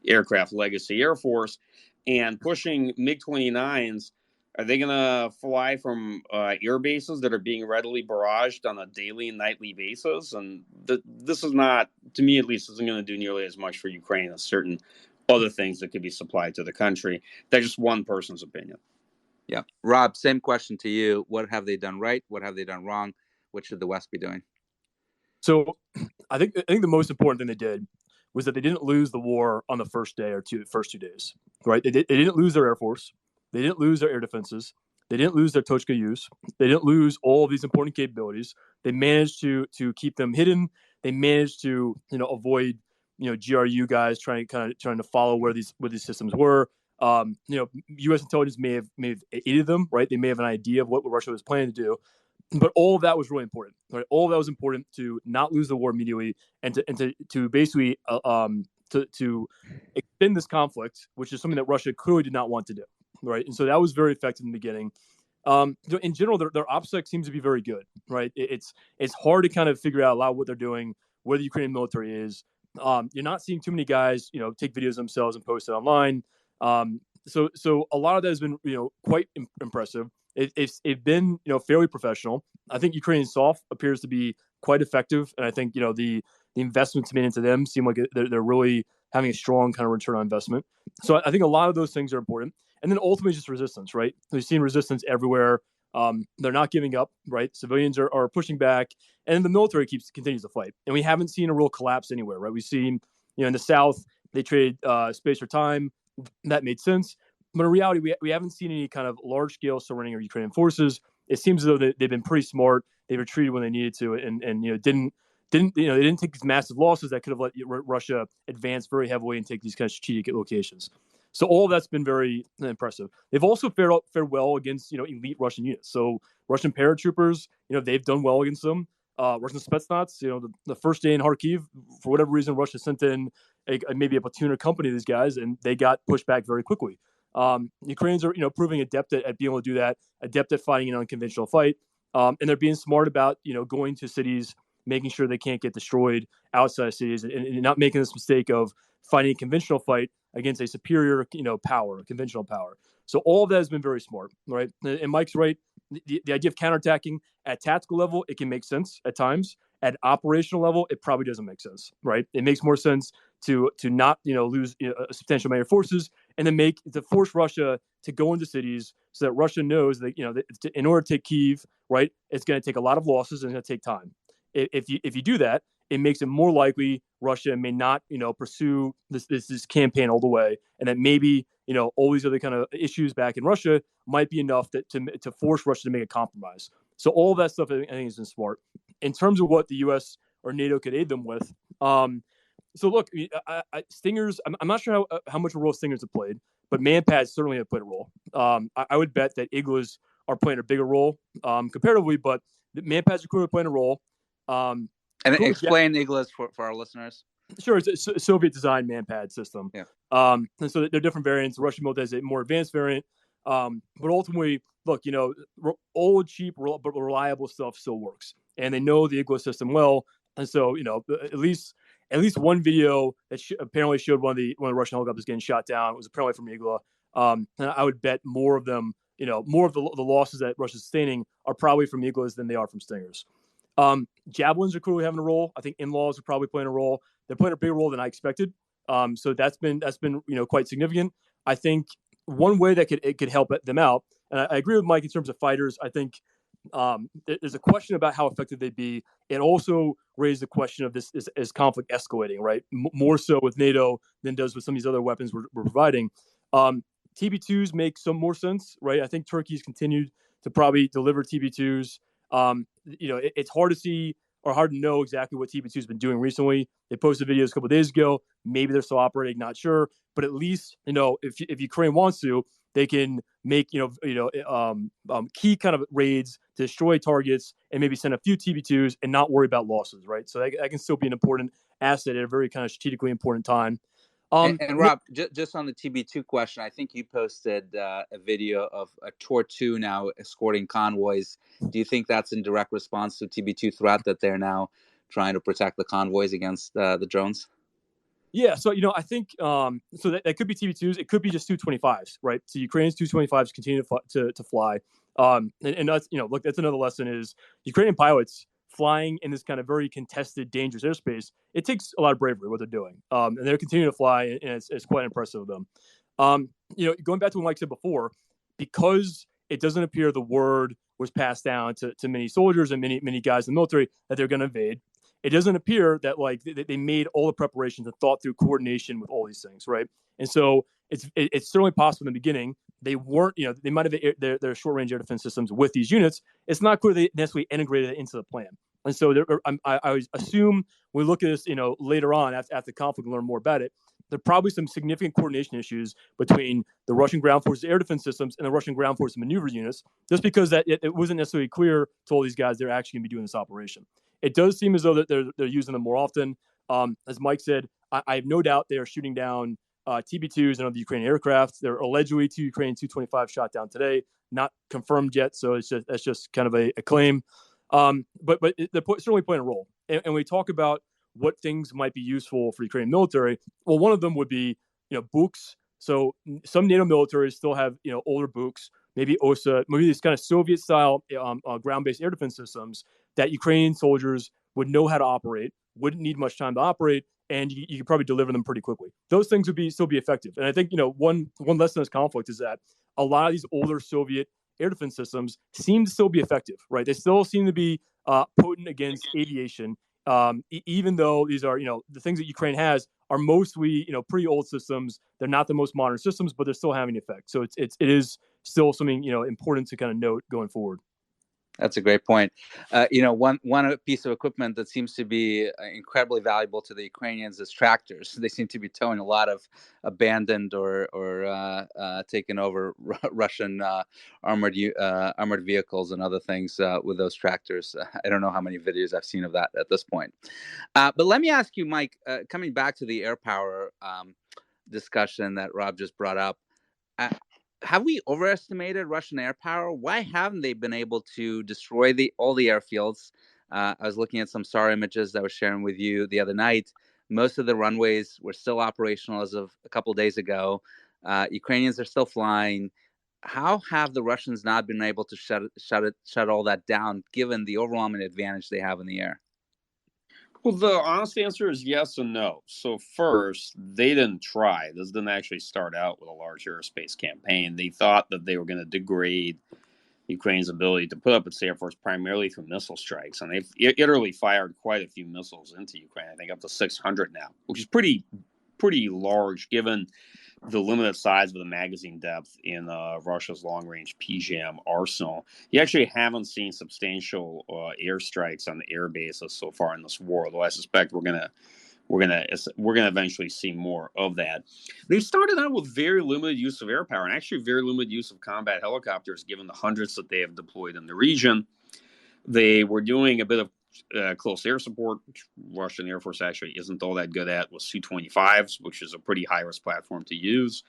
aircraft legacy Air Force. And pushing MiG-29s, are they going to fly from air bases that are being readily barraged on a daily and nightly basis? And this is not, to me at least, isn't going to do nearly as much for Ukraine as certain other things that could be supplied to the country. That's just one person's opinion. Yeah. Rob, same question to you. What have they done right? What have they done wrong? What should the West be doing? So I think the most important thing they did was that they didn't lose the war on the first day or first 2 days, right? They didn't lose their Air Force. They didn't lose their air defenses. They didn't lose their Tochka use. They didn't lose all of these important capabilities. They managed to keep them hidden. They managed to avoid GRU guys trying to follow where these systems were. U.S. intelligence may have aided them, right? They may have an idea of what Russia was planning to do, but all of that was really important. Right? All of that was important to not lose the war immediately, and to basically to extend this conflict, which is something that Russia clearly did not want to do, right? And so that was very effective in the beginning. In general, their OPSEC seems to be very good, right? It's hard to kind of figure out a lot of what they're doing, where the Ukrainian military is. You're not seeing too many guys, take videos of themselves and post it online. So a lot of that has been, quite impressive. It's been, fairly professional. I think Ukrainian SOF appears to be quite effective, and I think the investments made into them seem like they're really having a strong kind of return on investment. So I think a lot of those things are important, and then ultimately just resistance, right? We've seen resistance everywhere. They're not giving up, right? Civilians are pushing back, and the military continues to fight. And we haven't seen a real collapse anywhere, right? We've seen, in the South, they traded space for time. That made sense. But in reality, we haven't seen any kind of large-scale surrendering of Ukrainian forces. It seems as though they've been pretty smart. They retreated when they needed to, and didn't they didn't take these massive losses that could have let Russia advance very heavily and take these kind of strategic locations. So all of that's been very impressive. They've also fared well against elite Russian units. So Russian paratroopers, they've done well against them. Russian Spetsnaz, the first day in Kharkiv, for whatever reason, Russia sent in maybe a platoon or company of these guys, and they got pushed back very quickly. Ukrainians are proving adept at being able to do that, adept at fighting an unconventional fight, and they're being smart about going to cities, making sure they can't get destroyed outside of cities, and not making this mistake of fighting a conventional fight against a superior power, a conventional power. So all of that has been very smart, right? And Mike's right. The idea of counterattacking at tactical level, it can make sense at times. at operational level, it probably doesn't make sense, right? It makes more sense to not lose a substantial amount of forces, and then to force Russia to go into cities so that Russia knows that that in order to take Kyiv, right, it's going to take a lot of losses and it's going to take time. If you do that, it makes it more likely Russia may not pursue this campaign all the way, and that maybe all these other kind of issues back in Russia might be enough to force Russia to make a compromise. So all of that stuff I think has been smart. In terms of what the U.S. or NATO could aid them with, so look, Stingers. I'm not sure how much of a role Stingers have played, but Manpads certainly have played a role. I would bet that Iglas are playing a bigger role comparatively, but the Manpads are clearly playing a role. And explain Iglas for our listeners. Sure, it's a Soviet-designed Manpad system. Yeah. And so there are different variants. The Russian military has a more advanced variant. But ultimately, look, old, cheap, but reliable stuff still works, and they know the Iglas system well. And so, at least one video that apparently showed one of the Russian helicopters getting shot down. It was apparently from Igla. And I would bet more of them, more of the losses that Russia's sustaining are probably from Iglas than they are from Stingers. Javelins are clearly having a role. I think in-laws are probably playing a role. They're playing a bigger role than I expected. So that's been quite significant. I think one way that it could help them out, and I agree with Mike in terms of fighters. I think there's a question about how effective they'd be. It also raised the question of this is conflict escalating, right? More so with NATO than does with some of these other weapons we're providing. TB2s make some more sense, right? I think Turkey's continued to probably deliver TB2s. It's hard to see or hard to know exactly what TB2 has been doing recently. They posted videos a couple of days ago. Maybe they're still operating, not sure. But at least, if Ukraine wants to, they can make, key kind of raids to destroy targets and maybe send a few TB2s and not worry about losses, right? So that can still be an important asset at a very kind of strategically important time. And Rob, just on the TB2 question, I think you posted a video of a Tortu now escorting convoys. Do you think that's in direct response to TB2 threat that they're now trying to protect the convoys against the drones? Yeah, so I think so that could be TB2s. It could be just Tu-25s, right? So Ukraine's Tu-25s continue to fly, and that's look, that's another lesson is Ukrainian pilots flying in this kind of very contested, dangerous airspace. It takes a lot of bravery what they're doing, and they're continuing to fly, and it's quite impressive of them. Going back to what Mike said before, because it doesn't appear the word was passed down to many soldiers and many guys in the military that they're going to invade. It doesn't appear that they made all the preparations and thought through coordination with all these things, right? And so it's certainly possible in the beginning they weren't, they might have their short range air defense systems with these units. It's not clear they necessarily integrated it into the plan. And so I assume we look at this, later on after the conflict and learn more about it. There are probably some significant coordination issues between the Russian ground forces air defense systems and the Russian ground force maneuver units, just because that it wasn't necessarily clear to all these guys they're actually going to be doing this operation. It does seem as though that they're using them more often. As Mike said, I have no doubt they are shooting down TB2s and other Ukrainian aircraft. There are allegedly 2 Ukrainian Tu-25 shot down today, not confirmed yet. So that's just kind of a claim. But they're certainly playing a role. And we talk about what things might be useful for Ukrainian military. Well, one of them would be, Buks. So some NATO militaries still have, older Buks, maybe OSA, maybe these kind of Soviet-style ground-based air defense systems that Ukrainian soldiers would know how to operate, wouldn't need much time to operate, and you could probably deliver them pretty quickly. Those things would still be effective. And I think, one lesson of this conflict is that a lot of these older Soviet air defense systems seem to still be effective, right? They still seem to be potent against aviation, even though these are, the things that Ukraine has are mostly, pretty old systems. They're not the most modern systems, but they're still having effect. So it is still something, important to kind of note going forward. That's a great point. One piece of equipment that seems to be incredibly valuable to the Ukrainians is tractors. They seem to be towing a lot of abandoned or taken over Russian armored vehicles and other things with those tractors. I don't know how many videos I've seen of that at this point. But let me ask you, Mike, coming back to the air power discussion that Rob just brought up. Have we overestimated Russian air power? Why haven't they been able to destroy all the airfields? I was looking at some SAR images that I was sharing with you the other night. Most of the runways were still operational as of a couple of days ago. Ukrainians are still flying. How have the Russians not been able to shut all that down, given the overwhelming advantage they have in the air? Well, the honest answer is yes and no. So first, they didn't try. This didn't actually start out with a large aerospace campaign. They thought that they were going to degrade Ukraine's ability to put up its air force primarily through missile strikes. And they've literally fired quite a few missiles into Ukraine, I think up to 600 now, which is pretty large given the limited size of the magazine depth in Russia's long-range PGM arsenal. You actually haven't seen substantial airstrikes on the air bases so far in this war, though I suspect we're gonna eventually see more of that. They started out with very limited use of air power and actually very limited use of combat helicopters, given the hundreds that they have deployed in the region. They were doing a bit of close air support, which Russian Air Force actually isn't all that good at, with Su-25s, which is a pretty high-risk platform to use.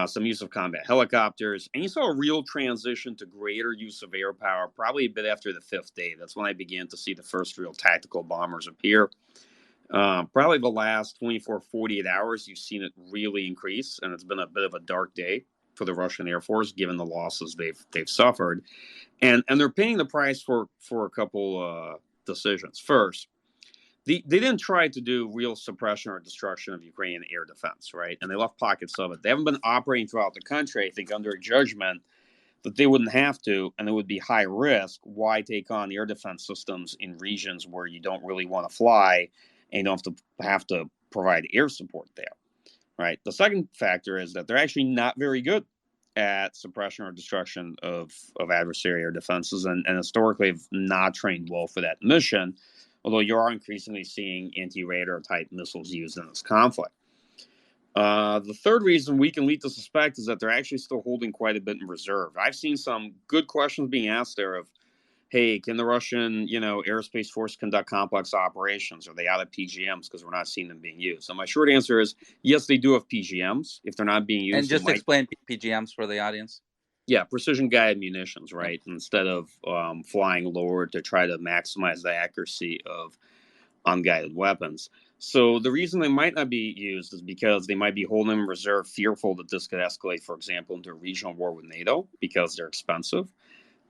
Some use of combat helicopters. And you saw a real transition to greater use of air power probably a bit after the fifth day. That's when I began to see the first real tactical bombers appear. Probably the last 24, 48 hours, you've seen it really increase, and it's been a bit of a dark day for the Russian Air Force, given the losses they've suffered. And they're paying the price for a couple decisions. First, they didn't try to do real suppression or destruction of Ukrainian air defense, right? And they left pockets of it. They haven't been operating throughout the country, I think, under a judgment that they wouldn't have to, and it would be high risk. Why take on air defense systems in regions where you don't really want to fly and you don't have to provide air support there, right? The second factor is that they're actually not very good at suppression or destruction of adversary air defenses, and historically have not trained well for that mission, although you are increasingly seeing anti-radar type missiles used in this conflict. The third reason we can lead to suspect is that they're actually still holding quite a bit in reserve. I've seen some good questions being asked there of, hey, can the Russian, aerospace force conduct complex operations? Are they out of PGMs because we're not seeing them being used? So my short answer is yes, they do have PGMs. If they're not being used, and just explain PGMs for the audience. Yeah, precision guided munitions, right? Instead of flying lower to try to maximize the accuracy of unguided weapons. So the reason they might not be used is because they might be holding them in reserve, fearful that this could escalate, for example, into a regional war with NATO because they're expensive.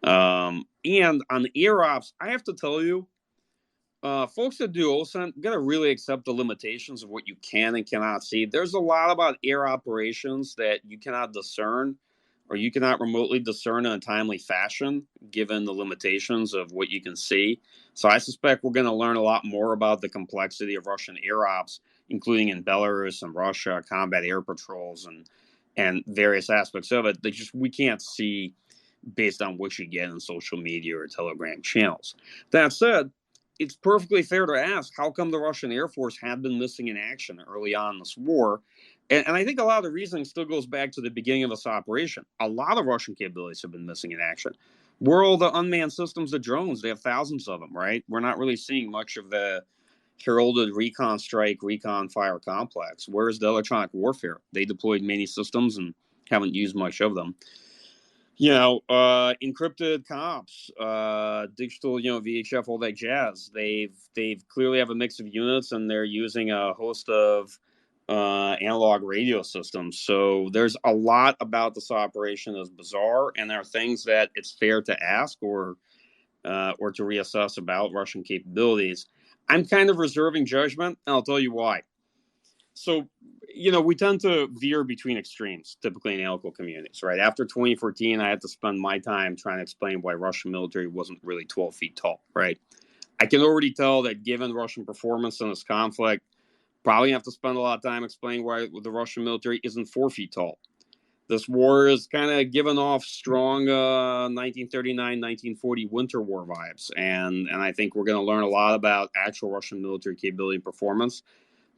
And on the air ops, I have to tell you, folks that do OSINT got to really accept the limitations of what you can and cannot see. There's a lot about air operations that you cannot discern, or you cannot remotely discern in a timely fashion, given the limitations of what you can see. So I suspect we're going to learn a lot more about the complexity of Russian air ops, including in Belarus and Russia, combat air patrols and various aspects of it that we can't see based on what you get in social media or Telegram channels. That said, it's perfectly fair to ask, how come the Russian Air Force had been missing in action early on in this war? And I think a lot of the reasoning still goes back to the beginning of this operation. A lot of Russian capabilities have been missing in action. Where are all the unmanned systems, the drones? They have thousands of them, right? We're not really seeing much of the heralded recon strike, recon fire complex. Where's the electronic warfare? They deployed many systems and haven't used much of them. Encrypted comps, digital, VHF, all that jazz. They've clearly have a mix of units, and they're using a host of analog radio systems. So there's a lot about this operation that's bizarre, and there are things that it's fair to ask or to reassess about Russian capabilities. I'm kind of reserving judgment, and I'll tell you why. So, we tend to veer between extremes, typically in analytical communities, right? After 2014, I had to spend my time trying to explain why Russian military wasn't really 12 feet tall, right? I can already tell that given Russian performance in this conflict, probably have to spend a lot of time explaining why the Russian military isn't 4 feet tall. This war is kind of given off strong 1939, 1940 Winter War vibes. And I think we're going to learn a lot about actual Russian military capability and performance.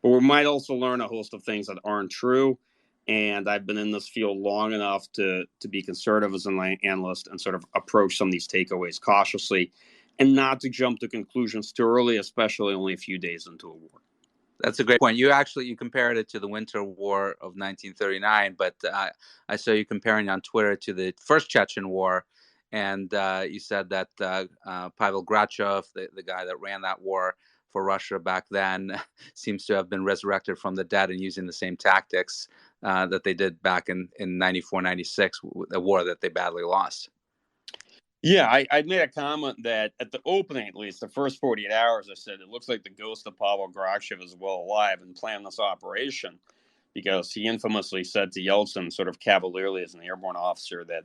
But we might also learn a host of things that aren't true. And I've been in this field long enough to be conservative as an analyst and sort of approach some of these takeaways cautiously and not to jump to conclusions too early, especially only a few days into a war. That's a great point. You compared it to the Winter War of 1939, but I saw you comparing on Twitter to the first Chechen War. And you said that Pavel Grachev, the guy that ran that war for Russia back then, seems to have been resurrected from the dead and using the same tactics that they did back in 94, 96, a war that they badly lost. Yeah, I made a comment that at the opening, at least the first 48 hours, I said it looks like the ghost of Pavel Grachev is well alive and planned this operation because he infamously said to Yeltsin, sort of cavalierly as an airborne officer, that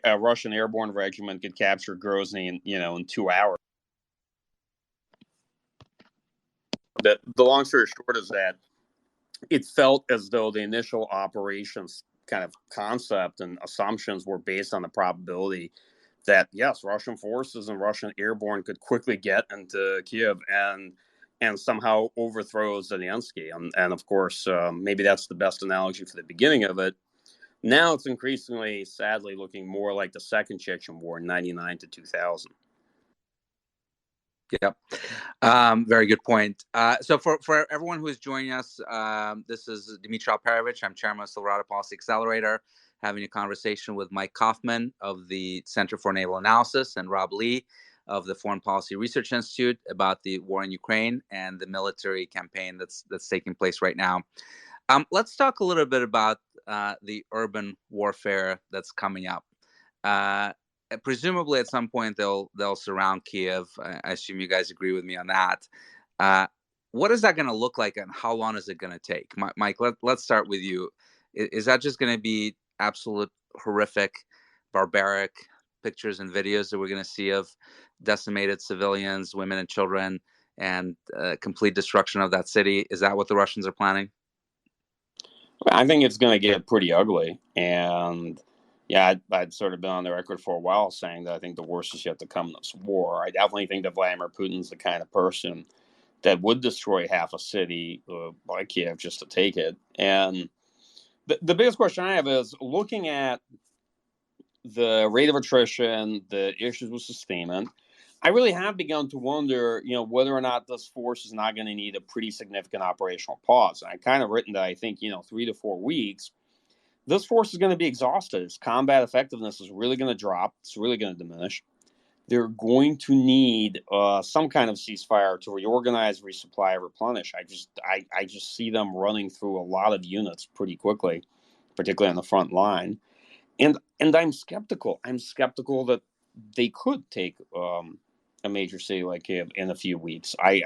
a Russian airborne regiment could capture Grozny in 2 hours. The long story short is that it felt as though the initial operations kind of concept and assumptions were based on the probability that, yes, Russian forces and Russian airborne could quickly get into Kiev and somehow overthrow Zelensky. And of course, maybe that's the best analogy for the beginning of it. Now it's increasingly, sadly, looking more like the Second Chechen War in 99 to 2000. Yep. Very good point. So for everyone who is joining us, this is Dmitry Alperovich. I'm chairman of Silverado Policy Accelerator, having a conversation with Mike Kaufman of the Center for Naval Analysis and Rob Lee of the Foreign Policy Research Institute about the war in Ukraine and the military campaign that's taking place right now. Let's talk a little bit about the urban warfare that's coming up. Presumably, at some point they'll surround Kiev. I assume you guys agree with me on that. What is that going to look like, and how long is it going to take? Mike, let's start with you. Is that just going to be absolute horrific, barbaric pictures and videos that we're going to see of decimated civilians, women and children, and complete destruction of that city? Is that what the Russians are planning? I think it's going to get pretty ugly. And yeah, I'd sort of been on the record for a while saying that I think the worst is yet to come in this war. I definitely think that Vladimir Putin's the kind of person that would destroy half a city like Kiev just to take it. And the biggest question I have is looking at the rate of attrition, the issues with sustainment. I really have begun to wonder, whether or not this force is not going to need a pretty significant operational pause. I kind of written that I think, 3 to 4 weeks, this force is going to be exhausted. Its combat effectiveness is really going to drop. It's really going to diminish. They're going to need some kind of ceasefire to reorganize, resupply, replenish. I just see them running through a lot of units pretty quickly, particularly on the front line. And I'm skeptical. I'm skeptical that they could take a major city like Kiev in a few weeks. I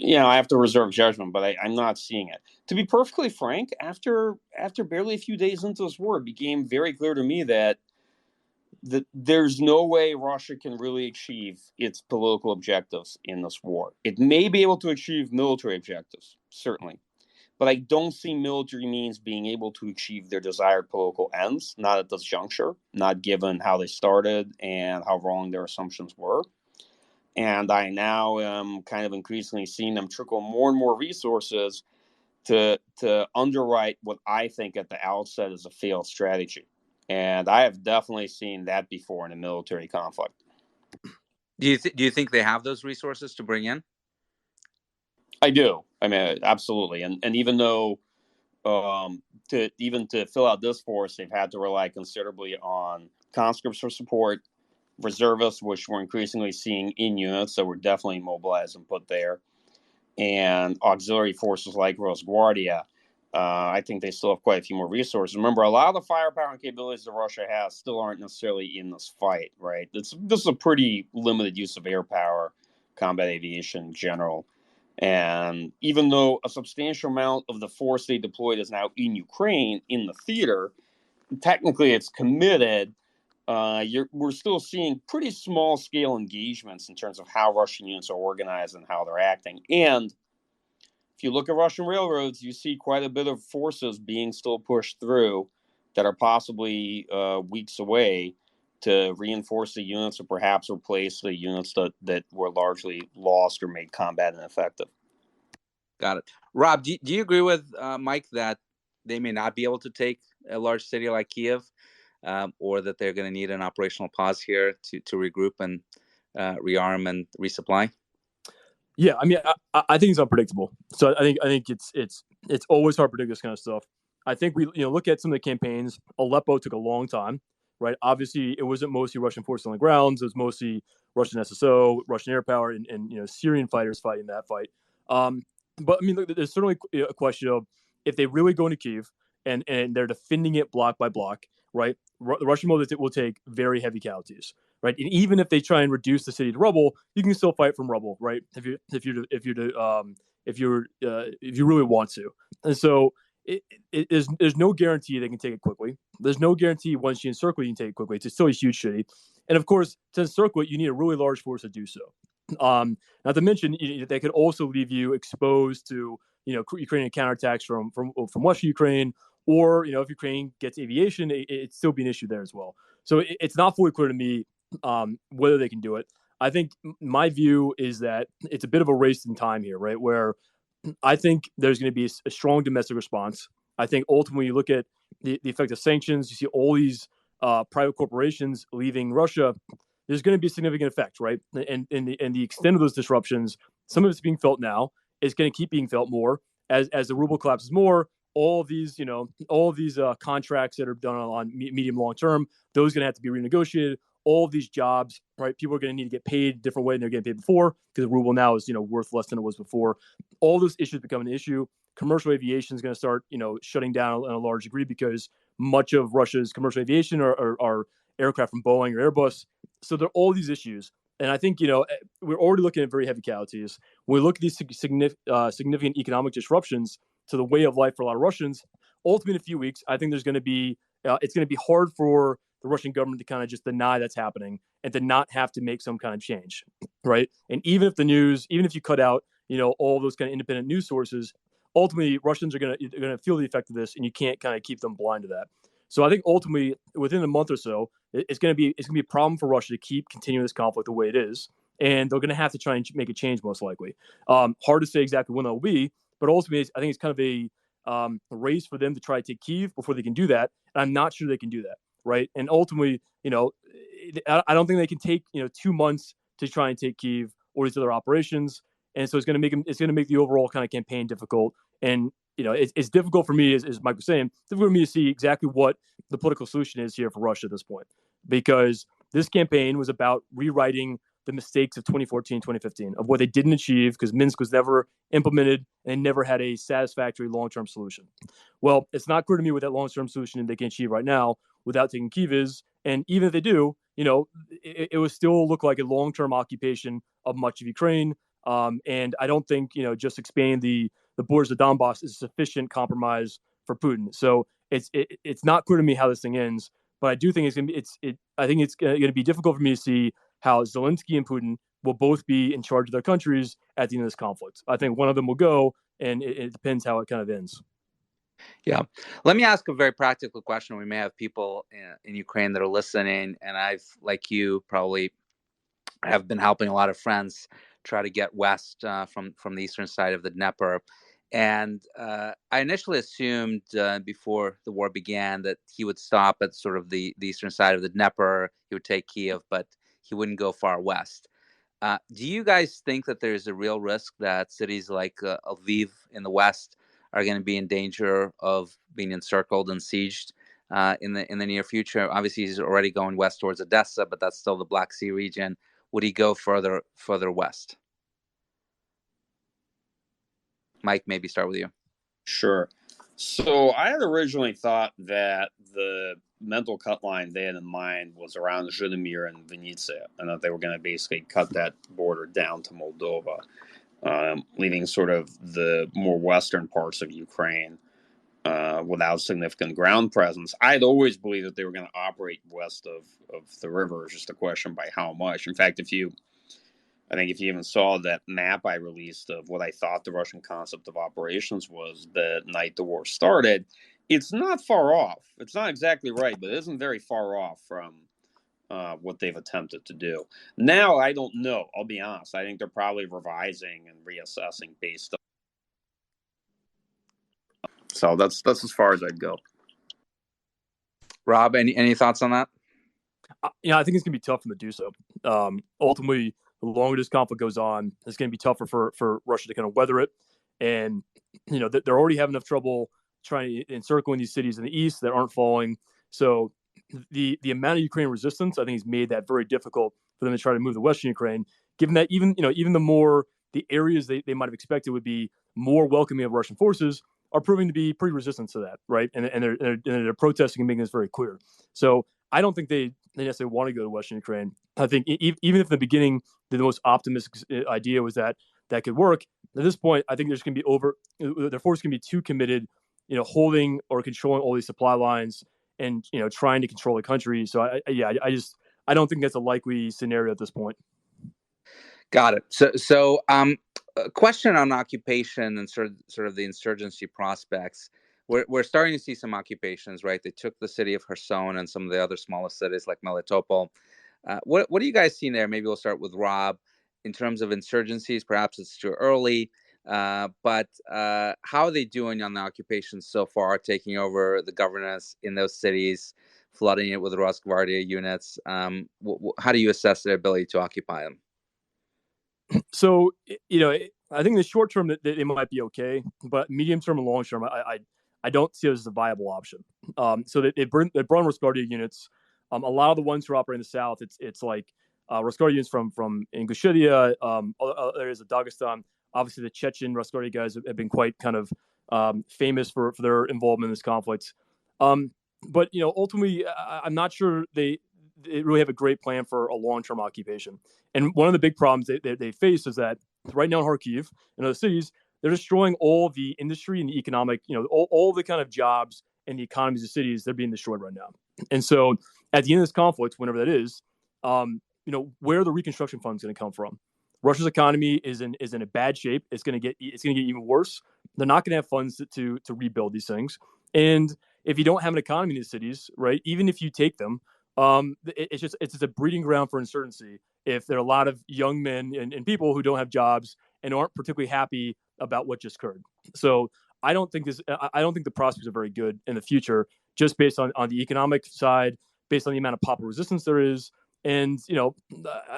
have to reserve judgment, but I'm not seeing it. To be perfectly frank, after barely a few days into this war, it became very clear to me that there's no way Russia can really achieve its political objectives in this war. It may be able to achieve military objectives, certainly, but I don't see military means being able to achieve their desired political ends, not at this juncture, not given how they started and how wrong their assumptions were. And I now am kind of increasingly seeing them trickle more and more resources to underwrite what I think at the outset is a failed strategy. And I have definitely seen that before in a military conflict. Do you think they have those resources to bring in? I do. I mean, absolutely. And even though to fill out this force, they've had to rely considerably on conscripts for support, reservists, which we're increasingly seeing in units that were definitely mobilized and put there, and auxiliary forces like Rosguardia. I think they still have quite a few more resources. Remember, a lot of the firepower and capabilities that Russia has still aren't necessarily in this fight, right? This is a pretty limited use of air power, combat aviation in general. And even though a substantial amount of the force they deployed is now in Ukraine, in the theater, technically it's committed. We're still seeing pretty small scale engagements in terms of how Russian units are organized and how they're acting. And if you look at Russian railroads, you see quite a bit of forces being still pushed through that are possibly weeks away to reinforce the units or perhaps replace the units that were largely lost or made combat ineffective. Got it. Rob, do you agree with Mike that they may not be able to take a large city like Kiev, or that they're going to need an operational pause here to regroup and rearm and resupply? Yeah, I mean, I think it's unpredictable. So I think it's always hard to predict this kind of stuff. I think we look at some of the campaigns. Aleppo took a long time, right? Obviously, it wasn't mostly Russian forces on the grounds. It was mostly Russian SSO, Russian air power, and Syrian fighters fighting that fight. But I mean, look, there's certainly a question of if they really go into Kyiv and they're defending it block by block, right? The Russian will take very heavy casualties, right? And even if they try and reduce the city to rubble, you can still fight from rubble, right? If you really want to. And so there's no guarantee they can take it quickly. There's no guarantee once you encircle, you can take it quickly. It's still a huge city. And of course, to encircle it, you need a really large force to do so. Not to mention, they could also leave you exposed to, Ukrainian counterattacks from Western Ukraine, or, if Ukraine gets aviation, it'd still be an issue there as well. So it's not fully clear to me whether they can do it. I think my view is that it's a bit of a race in time here, right? Where I think there's going to be a strong domestic response. I think ultimately you look at the effect of sanctions, you see all these private corporations leaving Russia. There's going to be a significant effect, right? And the extent of those disruptions, some of it's being felt now. It's going to keep being felt more as the ruble collapses more. All of these contracts that are done on medium long term, those are going to have to be renegotiated. All of these jobs, right? People are going to need to get paid a different way than they're getting paid before, because the ruble now is worth less than it was before. All those issues become an issue. Commercial aviation is going to start shutting down in a large degree, because much of Russia's commercial aviation are aircraft from Boeing or Airbus. So there are all these issues. And I think, we're already looking at very heavy casualties. When we look at these significant economic disruptions to the way of life for a lot of Russians, ultimately in a few weeks, I think there's going to be, it's going to be hard for the Russian government to kind of just deny that's happening and to not have to make some kind of change, right? And even if you cut out, all those kind of independent news sources, ultimately Russians are going to feel the effect of this, and you can't kind of keep them blind to that. So I think ultimately, within a month or so, it's going to be a problem for Russia to keep continuing this conflict the way it is, and they're going to have to try and make a change, most likely. Hard to say exactly when that will be, but ultimately, I think it's kind of a race for them to try to take Kyiv before they can do that. And I'm not sure they can do that, right? And ultimately, I don't think they can take 2 months to try and take Kyiv or these other operations, and so it's going to make the overall kind of campaign difficult. And it's difficult for me, as Mike was saying, difficult for me to see exactly what the political solution is here for Russia at this point, because this campaign was about rewriting the mistakes of 2014, 2015, of what they didn't achieve, because Minsk was never implemented and never had a satisfactory long-term solution. Well, it's not clear to me what that long-term solution they can achieve right now without taking Kyiv is. And even if they do, it would still look like a long-term occupation of much of Ukraine. And I don't think, just expanding the borders of Donbass is a sufficient compromise for Putin. So it's not clear to me how this thing ends, but I do think it's going to be, I think it's going to be difficult for me to see how Zelensky and Putin will both be in charge of their countries at the end of this conflict. I think one of them will go, and it depends how it kind of ends. Yeah. Let me ask a very practical question. We may have people in Ukraine that are listening, and I've, like you, probably have been helping a lot of friends try to get west from the eastern side of the Dnieper. And I initially assumed before the war began that he would stop at sort of the eastern side of the Dnieper. He would take Kyiv, but he wouldn't go far west. Do you guys think that there's a real risk that cities like Lviv in the west are going to be in danger of being encircled and sieged in the near future? Obviously, he's already going west towards Odessa, but that's still the Black Sea region. Would he go further west? Mike, maybe start with you. Sure. So I had originally thought that the mental cut line they had in mind was around Zhytomyr and Vinnytsia, and that they were going to basically cut that border down to Moldova, leaving sort of the more western parts of Ukraine without significant ground presence. I'd always believed that they were going to operate west of the river. It's just a question by how much. In fact, I think if you even saw that map I released of what I thought the Russian concept of operations was the night the war started, it's not far off. It's not exactly right, but it isn't very far off from what they've attempted to do. Now, I don't know. I'll be honest. I think they're probably revising and reassessing based on. So that's as far as I'd go. Rob, any thoughts on that? I think it's going to be tough for them to do so. Ultimately, the longer this conflict goes on, it's going to be tougher for Russia to kind of weather it. And, they're already having enough trouble trying to encircle these cities in the east that aren't falling. So the amount of Ukrainian resistance, I think, has made that very difficult for them to try to move to Western Ukraine, given that even the areas they might have expected would be more welcoming of Russian forces are proving to be pretty resistant to that, right? And they're protesting and making this very clear. So I don't think they necessarily want to go to Western Ukraine. I think even if in the beginning the most optimistic idea was that could work, at this point I think there's going to be their force can be too committed, holding or controlling all these supply lines and trying to control the country. So I don't think that's a likely scenario at this point. Got it. So a question on occupation and sort of the insurgency prospects. We're starting to see some occupations, right? They took the city of Kherson and some of the other smaller cities like Melitopol. What are you guys seeing there? Maybe we'll start with Rob. In terms of insurgencies, perhaps it's too early, but how are they doing on the occupations so far, taking over the governance in those cities, flooding it with Rosgvardia units? How do you assess their ability to occupy them? So, I think in the short term that it might be okay, but medium term and long term, I don't see it as a viable option. So they brought Rosgvardia units. A lot of the ones who operate in the south, it's like Rosgvardia units from Ingushetia, other areas of Dagestan. Obviously, the Chechen Rosgvardia guys have been quite kind of famous for their involvement in this conflict. But ultimately, I'm not sure they really have a great plan for a long-term occupation. And one of the big problems they face is that right now in Kharkiv and other cities, they're destroying all the industry and the economic, all the kind of jobs and the economies of cities, they're being destroyed right now. And so at the end of this conflict, whenever that is, where are the reconstruction funds going to come from? Russia's economy is in a bad shape. It's going to get even worse. They're not going to have funds to rebuild these things. And if you don't have an economy in these cities, right, even if you take them, it's just a breeding ground for insurgency. If there are a lot of young men and people who don't have jobs and aren't particularly happy about what just occurred. So I don't think the prospects are very good in the future, just based on the economic side, based on the amount of popular resistance there is. And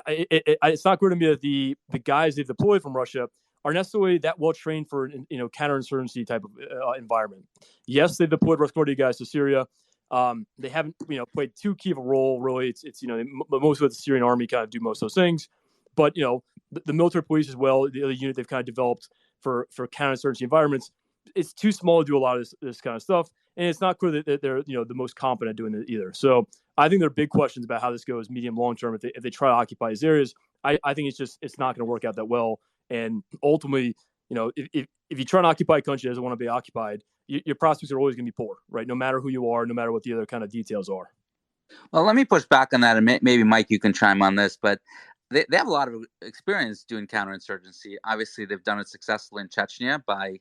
it's not clear to me that the guys they've deployed from Russia are necessarily that well trained for counterinsurgency type of environment. Yes, they've deployed Rosgvardia guys to Syria. They haven't played too key of a role really. It's most of the Syrian army kind of do most of those things, but the military police as well, the other unit they've kind of developed for counterinsurgency environments, it's too small to do a lot of this kind of stuff, and it's not clear that they're the most competent doing it either. So I think there are big questions about how this goes medium long term if they try to occupy these areas. I think it's not going to work out that well, and ultimately if you try to occupy a country that doesn't want to be occupied, your prospects are always going to be poor, right? No matter who you are, no matter what the other kind of details are. Well, let me push back on that, and maybe Mike, you can chime on this, but they have a lot of experience doing counterinsurgency. Obviously, they've done it successfully in Chechnya by,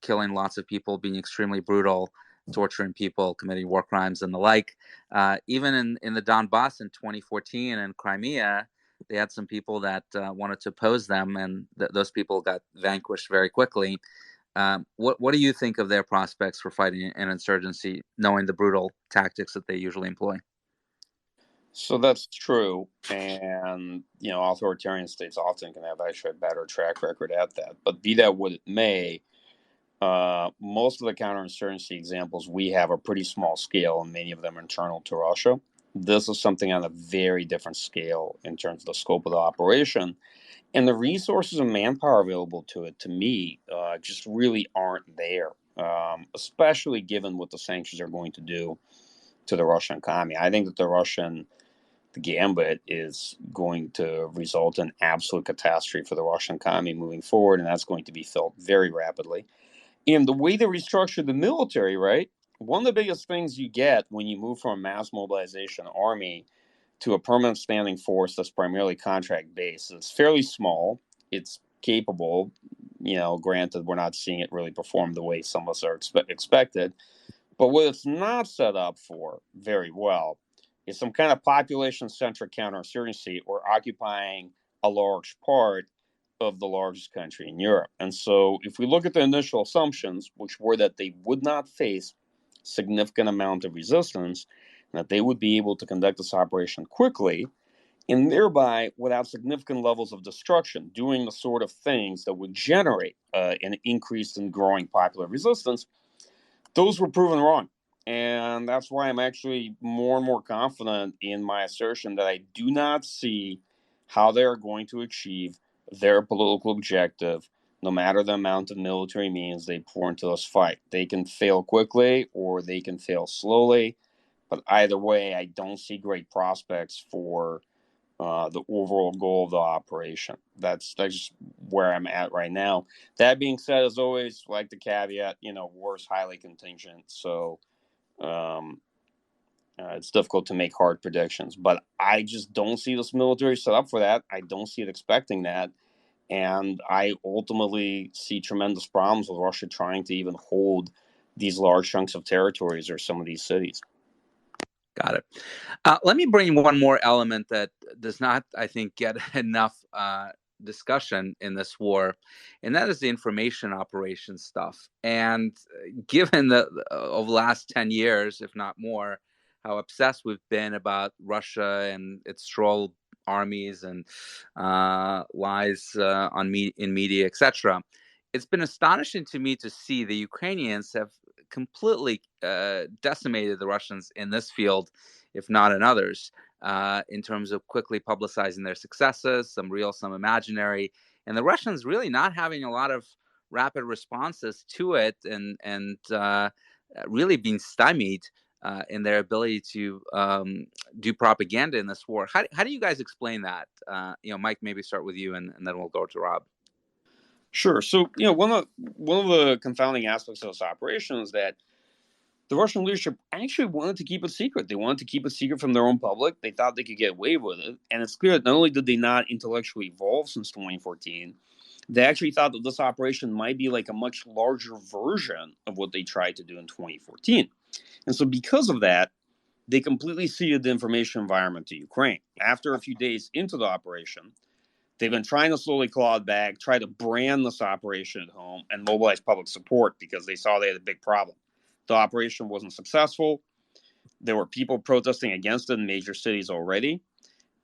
killing lots of people, being extremely brutal, torturing people, committing war crimes and the like. Even in the Donbass in 2014 and Crimea, they had some people that wanted to oppose them, and those people got vanquished very quickly. What do you think of their prospects for fighting an insurgency, knowing the brutal tactics that they usually employ? So that's true, and authoritarian states often can have actually a better track record at that. But be that what it may, most of the counterinsurgency examples we have are pretty small scale, and many of them are internal to Russia. This is something on a very different scale in terms of the scope of the operation. And the resources and manpower available to it, to me, just really aren't there, especially given what the sanctions are going to do to the Russian economy. I think that the gambit is going to result in absolute catastrophe for the Russian economy moving forward, and that's going to be felt very rapidly. And the way they restructure the military, right? One of the biggest things you get when you move from a mass mobilization army to a permanent standing force that's primarily contract based. It's fairly small. It's capable. Granted, we're not seeing it really perform the way some of us are expected. But what it's not set up for very well is some kind of population-centric counterinsurgency or occupying a large part of the largest country in Europe. And so if we look at the initial assumptions, which were that they would not face significant amount of resistance, and that they would be able to conduct this operation quickly, and thereby without significant levels of destruction, doing the sort of things that would generate an increase in growing popular resistance, those were proven wrong. And that's why I'm actually more and more confident in my assertion that I do not see how they are going to achieve their political objective no matter the amount of military means they pour into this fight. They can fail quickly or they can fail slowly, but either way, I don't see great prospects for the overall goal of the operation. That's just where I'm at right now. That being said, as always, like the caveat, war is highly contingent, so um, it's difficult to make hard predictions. But I just don't see this military set up for that. I don't see it expecting that. And I ultimately see tremendous problems with Russia trying to even hold these large chunks of territories or some of these cities. Got it. Let me bring one more element that does not, I think, get enough discussion in this war, and that is the information operations stuff. And given the over the last 10 years, if not more, how obsessed we've been about Russia and its troll armies and lies in media, etc., it's been astonishing to me to see the Ukrainians have completely decimated the Russians in this field, if not in others, in terms of quickly publicizing their successes, some real, some imaginary, and the Russians really not having a lot of rapid responses to it, and really being stymied in their ability to do propaganda in this war. How do you guys explain that? Mike, maybe start with you, and then we'll go to Rob. Sure. So, one of the confounding aspects of this operation is that the Russian leadership actually wanted to keep it secret. They wanted to keep it secret from their own public. They thought they could get away with it. And it's clear that not only did they not intellectually evolve since 2014, they actually thought that this operation might be like a much larger version of what they tried to do in 2014. And so because of that, they completely ceded the information environment to Ukraine. After a few days into the operation, they've been trying to slowly claw it back, try to brand this operation at home, and mobilize public support because they saw they had a big problem. The operation wasn't successful. There were people protesting against it in major cities already,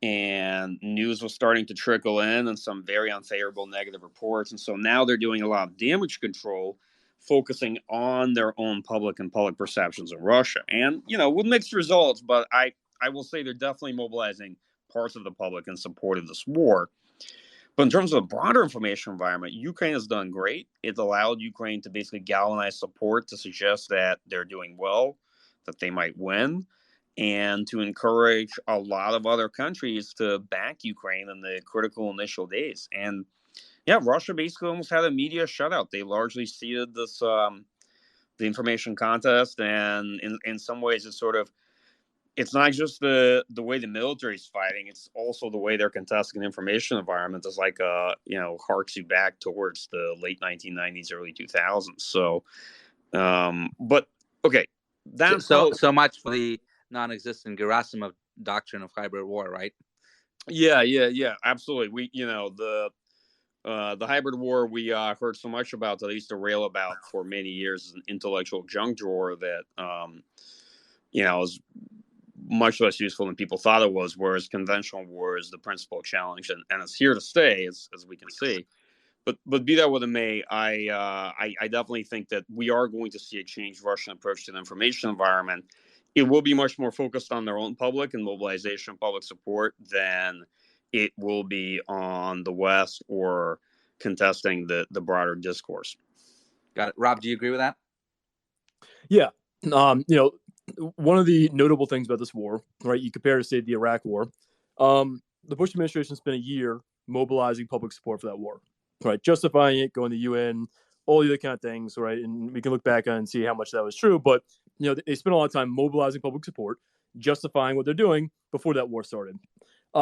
and news was starting to trickle in and some very unfavorable negative reports. And so now they're doing a lot of damage control, focusing on their own public and public perceptions of Russia. And, with mixed results, but I will say they're definitely mobilizing parts of the public in support of this war. But in terms of the broader information environment, Ukraine has done great. It's allowed Ukraine to basically galvanize support to suggest that they're doing well, that they might win, and to encourage a lot of other countries to back Ukraine in the critical initial days. And yeah, Russia basically almost had a media shutout. They largely ceded this the information contest, and in some ways it's not just the way the military is fighting, it's also the way they're contesting an information environment is like harks you back towards the late 1990s, early 2000s. So but okay, that's so much for the non-existent Gerasimov doctrine of hybrid war, right? Yeah, absolutely. We the hybrid war we heard so much about that I used to rail about for many years as an intellectual junk drawer that is much less useful than people thought it was, whereas conventional war is the principal challenge, and it's here to stay, as we can see. But be that what it may, I definitely think that we are going to see a changed Russian approach to the information environment. It will be much more focused on their own public and mobilization of public support than it will be on the West or contesting the broader discourse. Got it. Rob, do you agree with that? Yeah. One of the notable things about this war, right? You compare to, say, the Iraq War. The Bush administration spent a year mobilizing public support for that war, right? Justifying it, going to the UN, all the other kind of things, right? And we can look back on and see how much that was true. But, they spent a lot of time mobilizing public support, justifying what they're doing before that war started.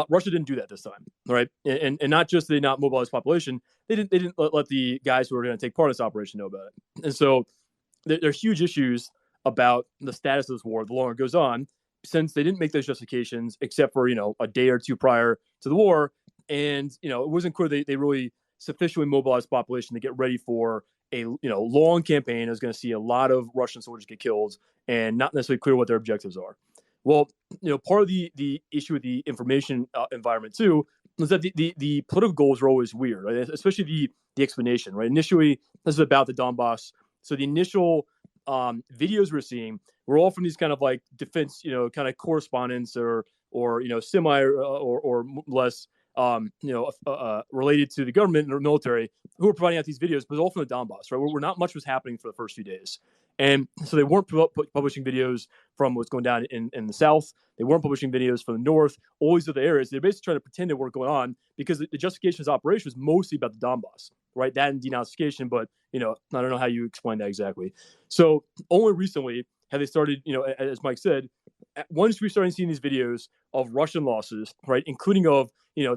Russia didn't do that this time, right? And not just they not mobilize population, they didn't let the guys who were going to take part in this operation know about it. And so there's huge issues about the status of this war the longer it goes on, since they didn't make those justifications except for a day or two prior to the war, and it wasn't clear they really sufficiently mobilized population to get ready for a long campaign. Is going to see a lot of Russian soldiers get killed, and not necessarily clear what their objectives are. Well, part of the issue with the information environment too is that the political goals are always weird, right? Especially the explanation, right? Initially, this is about the Donbass, so the initial videos we're seeing were all from these kind of like defense, kind of correspondents or semi or less related to the government or military who were providing out these videos, but all from the Donbass, right? Where not much was happening for the first few days. And so they weren't publishing videos from what's going down in the south. They weren't publishing videos from the north, all these other areas. They're basically trying to pretend they weren't going on because the justification of this operation was mostly about the Donbass, right? That and denazification, but, I don't know how you explain that exactly. So only recently have they started, as Mike said, once we started seeing these videos of Russian losses, right, including of,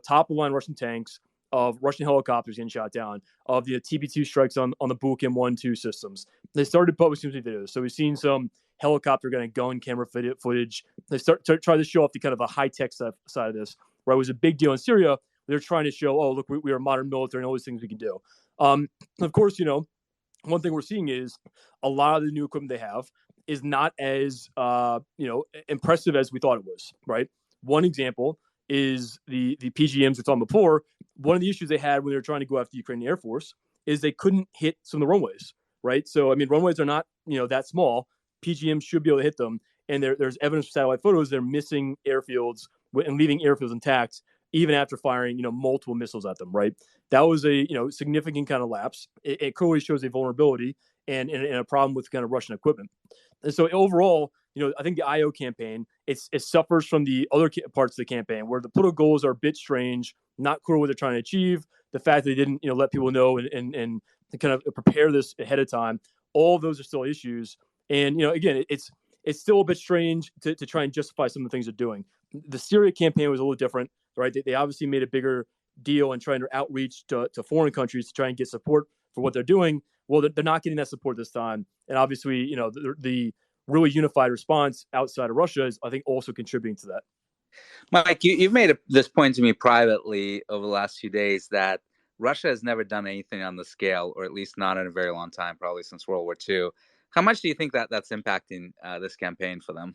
top-of-the-line Russian tanks, of Russian helicopters getting shot down, of the TB2 strikes on the Bukin 1-2 systems. They started publishing these videos. So we've seen some helicopter getting gun camera footage. They try to show off the kind of a high-tech side of this, where it was a big deal in Syria. They're trying to show, oh, look, we are a modern military and all these things we can do. Of course, one thing we're seeing is a lot of the new equipment they have is not as, impressive as we thought it was, right? One example is the PGMs we talked about before. One of the issues they had when they were trying to go after the Ukrainian Air Force is they couldn't hit some of the runways, right? So, runways are not, that small. PGMs should be able to hit them. And there's evidence from satellite photos they're missing airfields and leaving airfields intact, even after firing, multiple missiles at them, right? That was a, significant kind of lapse. It clearly shows a vulnerability and a problem with kind of Russian equipment. And so overall, I think the IO campaign, it suffers from the other parts of the campaign where the political goals are a bit strange, not clear what they're trying to achieve. The fact that they didn't, let people know and kind of prepare this ahead of time. All of those are still issues. And, again, it's still a bit strange to try and justify some of the things they're doing. The Syria campaign was a little different, right? They obviously made a bigger deal and trying to outreach to foreign countries to try and get support for what they're doing. Well, they're not getting that support this time. And obviously, the really unified response outside of Russia is, I think, also contributing to that. Mike, you've made this point to me privately over the last few days that Russia has never done anything on the scale, or at least not in a very long time, probably since World War II. How much do you think that's impacting this campaign for them?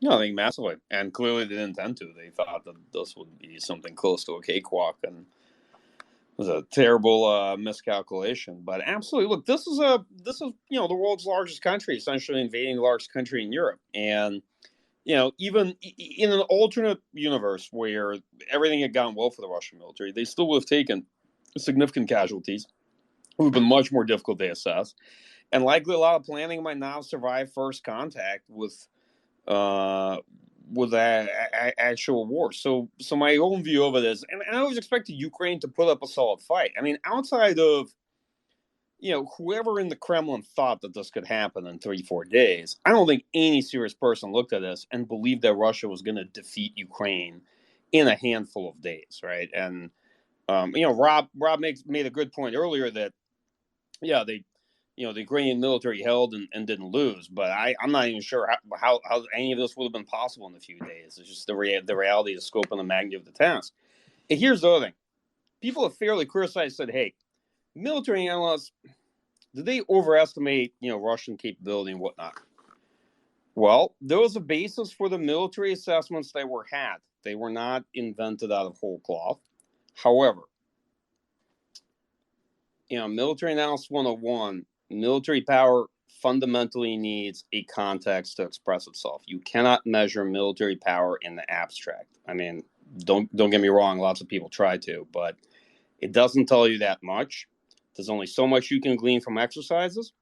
No, I think massively. And clearly they didn't intend to. They thought that this would be something close to a cakewalk, and it was a terrible miscalculation. But absolutely, look, this is the world's largest country, essentially invading the largest country in Europe. And, even in an alternate universe where everything had gone well for the Russian military, they still would have taken significant casualties. It would have been much more difficult to assess. And likely a lot of planning might not have survived first contact with actual war. So my own view of it is, and I always expected Ukraine to put up a solid fight. Outside of, whoever in the Kremlin thought that this could happen in 3-4 days, I don't think any serious person looked at this and believed that Russia was going to defeat Ukraine in a handful of days, right? And, Rob made a good point earlier that, the Ukrainian military held and didn't lose, but I'm not even sure how any of this would have been possible in a few days. It's just the reality, the scope, and the magnitude of the task. And here's the other thing. People have fairly criticized, said, hey, military analysts, did they overestimate, Russian capability and whatnot? Well, there was a basis for the military assessments that were had. They were not invented out of whole cloth. However, military analysis 101, military power fundamentally needs a context to express itself. You cannot measure military power in the abstract. Don't get me wrong, lots of people try to, but it doesn't tell you that much. There's only so much you can glean from exercises.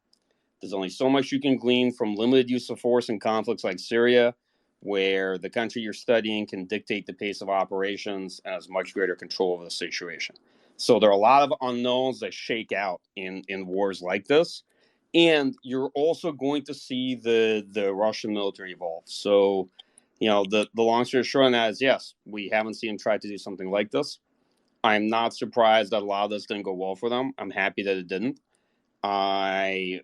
There's only so much you can glean from limited use of force in conflicts like Syria, where the country you're studying can dictate the pace of operations and has much greater control over the situation. So there are a lot of unknowns that shake out in wars like this. And you're also going to see the Russian military evolve. So, the long story short on that is, yes, we haven't seen them try to do something like this. I'm not surprised that a lot of this didn't go well for them. I'm happy that it didn't. I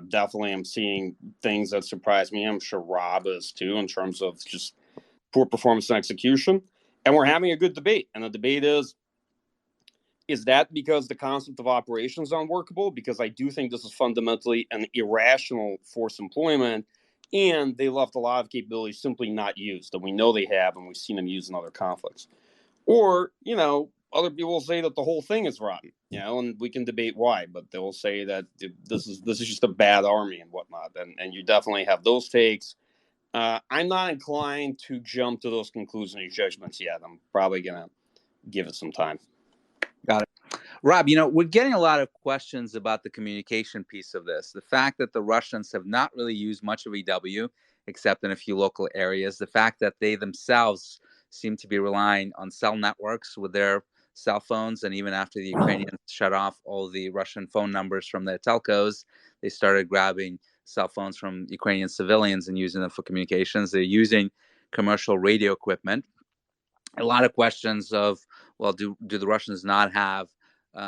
definitely am seeing things that surprise me. I'm sure Rob is too, in terms of just poor performance and execution. And we're having a good debate. And the debate is that because the concept of operations is unworkable? Because I do think this is fundamentally an irrational force employment, and they left a lot of capabilities simply not used that we know they have, and we've seen them used in other conflicts. Or, other people will say that the whole thing is rotten, and we can debate why, but they'll say that this is just a bad army and whatnot. And you definitely have those takes. I'm not inclined to jump to those conclusions and judgments yet. I'm probably going to give it some time. Got it. Rob, we're getting a lot of questions about the communication piece of this. The fact that the Russians have not really used much of EW, except in a few local areas. The fact that they themselves seem to be relying on cell networks with their cell phones. And even after the Ukrainians shut off all the Russian phone numbers from their telcos, they started grabbing cell phones from Ukrainian civilians and using them for communications. They're using commercial radio equipment. A lot of questions of, well, do the Russians not have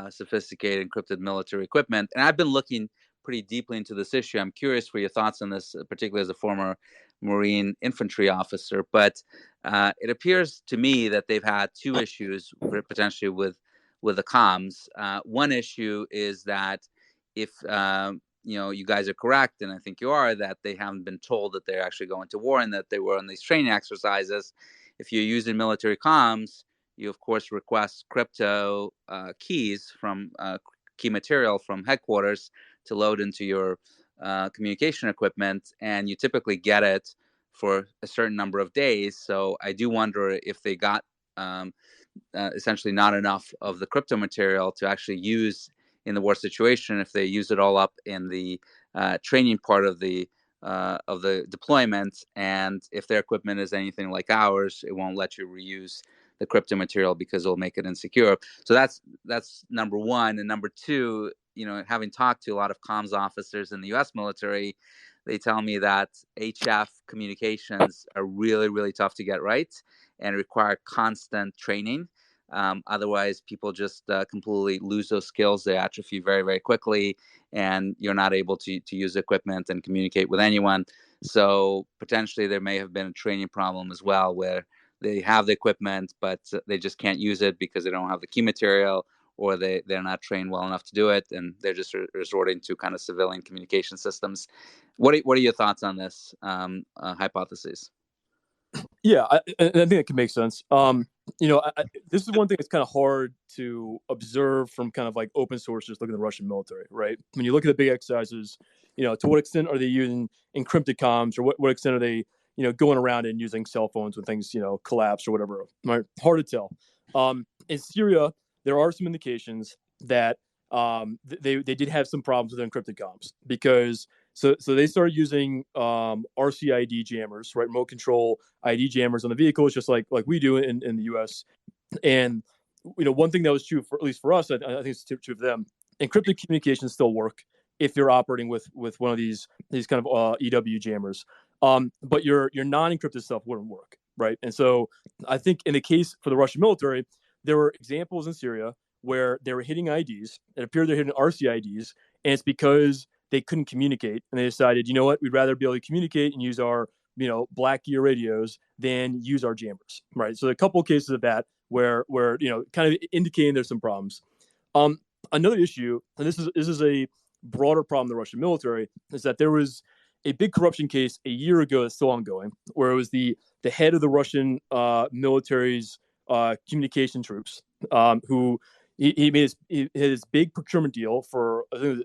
sophisticated encrypted military equipment? And I've been looking pretty deeply into this issue. I'm curious for your thoughts on this, particularly as a former Marine infantry officer. But it appears to me that they've had two issues potentially with the comms. One issue is that if you guys are correct, and I think you are, that they haven't been told that they're actually going to war and that they were on these training exercises. If you're using military comms, you of course request crypto keys from key material from headquarters to load into your communication equipment, and you typically get it for a certain number of days. So I do wonder if they got essentially not enough of the crypto material to actually use in the war situation. If they use it all up in the training part of the deployment, and if their equipment is anything like ours, it won't let you reuse the crypto material because it'll make it insecure. So that's number one. And number two, having talked to a lot of comms officers in the U.S. military, they tell me that HF communications are really, really tough to get right and require constant training. Otherwise, people just completely lose those skills. They atrophy very, very quickly, and you're not able to use equipment and communicate with anyone. So potentially there may have been a training problem as well, where they have the equipment, but they just can't use it because they don't have the key material, or they're not trained well enough to do it, and they're just resorting to kind of civilian communication systems. What are your thoughts on this hypothesis? Yeah, I think it can make sense. This is one thing that's kind of hard to observe from kind of like open sources looking at the Russian military, right? When you look at the big exercises, to what extent are they using encrypted comms, or what extent are they, going around and using cell phones when things, collapse or whatever? Right? Hard to tell. In Syria, there are some indications that they did have some problems with encrypted comms, because so they started using RCID jammers, right? Remote control ID jammers on the vehicles, just like we do in the US. And one thing that was true, for at least for us, I think it's true for them. Encrypted communications still work if you're operating with one of these kind of EW jammers, but your non-encrypted stuff wouldn't work, right? And so I think in the case for the Russian military, there were examples in Syria where they were hitting IDs. It appeared they're hitting RCIDs, and it's because they couldn't communicate, and they decided, you know what, we'd rather be able to communicate and use our black gear radios than use our jammers, right? So there are a couple of cases of that where kind of indicating there's some problems. Another issue, and this is a broader problem in the Russian military, is that there was a big corruption case a year ago that's still ongoing, where it was the head of the Russian military's communication troops, who he made his big procurement deal for the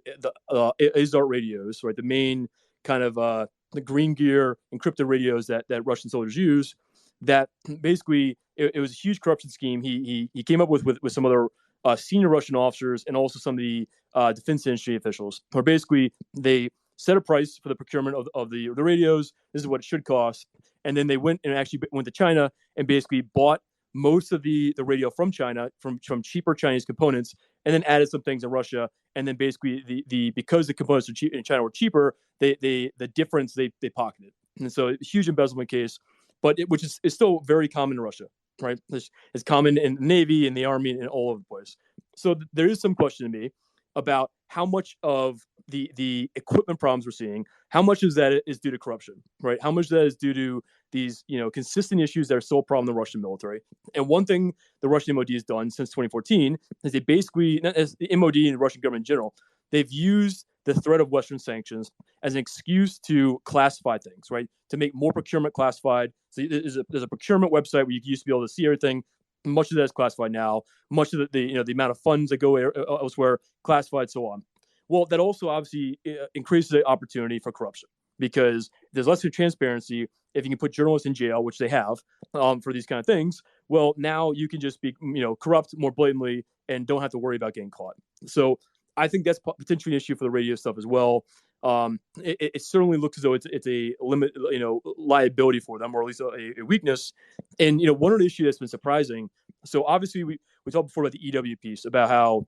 Izart radios, right? The main kind of the green gear encrypted radios that Russian soldiers use. That basically it was a huge corruption scheme. He came up with some other senior Russian officers and also some of the defense industry officials, where basically they set a price for the procurement of the radios. This is what it should cost, and then they went to China and basically bought most of the radio from China, from cheaper Chinese components, and then added some things in Russia. And then basically because the components in China were cheaper, the difference they pocketed. And so a huge embezzlement case, but which is still very common in Russia, right? It's common in the Navy, in the Army, and all over the place. So there is some question to me about how much of the equipment problems we're seeing, how much of that is due to corruption, right? How much of that is due to these, consistent issues that are still a problem in the Russian military. And one thing the Russian MOD has done since 2014 is they basically, as the MOD and the Russian government in general, they've used the threat of Western sanctions as an excuse to classify things, right? To make more procurement classified. So there's a procurement website where you used to be able to see everything. Much of that is classified now. Much of the amount of funds that go elsewhere classified, so on. Well, that also obviously increases the opportunity for corruption, because there's less transparency. If you can put journalists in jail, which they have for these kind of things, well, now you can just be, corrupt more blatantly and don't have to worry about getting caught. So I think that's potentially an issue for the radio stuff as well. It certainly looks as though it's a limit, liability for them, or at least a weakness. And one other issue that's been surprising. So obviously we talked before about the EW piece, about how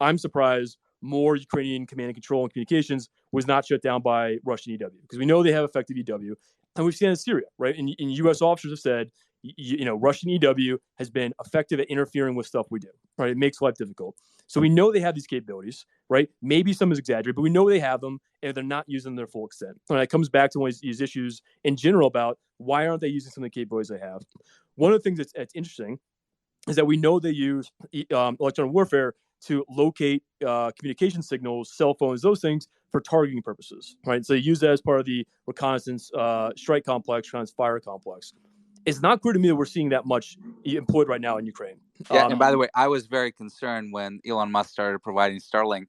I'm surprised more Ukrainian command and control and communications was not shut down by Russian EW, because we know they have effective EW, and we've seen it in Syria, right? And U.S. officers have said, Russian EW has been effective at interfering with stuff we do, right? It makes life difficult. So we know they have these capabilities, right? Maybe some is exaggerated, but we know they have them, and they're not using them to their full extent. And it comes back to one of these issues in general about why aren't they using some of the capabilities they have. One of the things that's interesting is that we know they use electronic warfare to locate communication signals, cell phones, those things, for targeting purposes, right? So they use that as part of the reconnaissance strike complex, reconnaissance fire complex. It's not clear to me that we're seeing that much employed right now in Ukraine. Yeah, and by the way, I was very concerned when Elon Musk started providing Starlink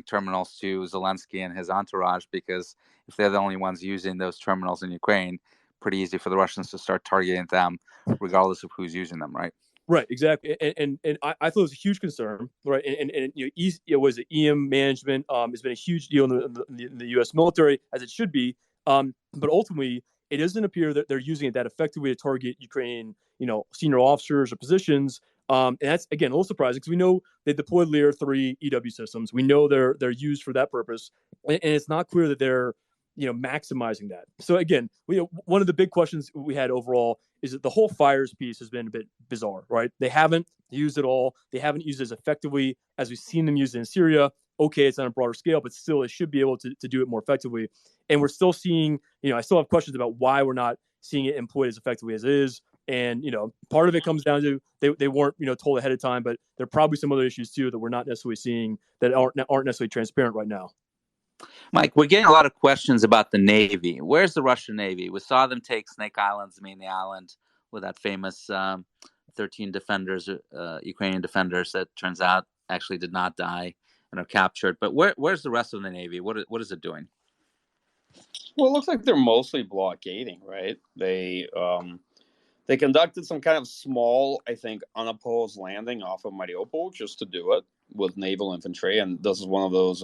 terminals to Zelensky and his entourage, because if they're the only ones using those terminals in Ukraine, pretty easy for the Russians to start targeting them, regardless of who's using them, right? Right, exactly, and I thought it was a huge concern, right? And it was the EM management has been a huge deal in the U.S. military, as it should be, but ultimately it doesn't appear that they're using it that effectively to target Ukrainian, senior officers or positions, and that's again a little surprising, because we know they deployed Lear 3 EW systems. We know they're used for that purpose, and it's not clear that they're maximizing that. So again, one of the big questions we had overall is that the whole fires piece has been a bit bizarre, right? They haven't used it all. They haven't used it as effectively as we've seen them use it in Syria. Okay, it's on a broader scale, but still it should be able to do it more effectively. And we're still seeing, I still have questions about why we're not seeing it employed as effectively as it is. And, part of it comes down to they weren't, told ahead of time, but there are probably some other issues too that we're not necessarily seeing, that aren't necessarily transparent right now. Mike, we're getting a lot of questions about the Navy. Where's the Russian Navy? We saw them take Snake Islands, the island with that famous 13 defenders, Ukrainian defenders, that turns out actually did not die and are captured. But where's the rest of the Navy? What is it doing? Well, it looks like they're mostly blockading, right? They conducted some kind of small, I think, unopposed landing off of Mariupol just to do it with naval infantry, and this is one of those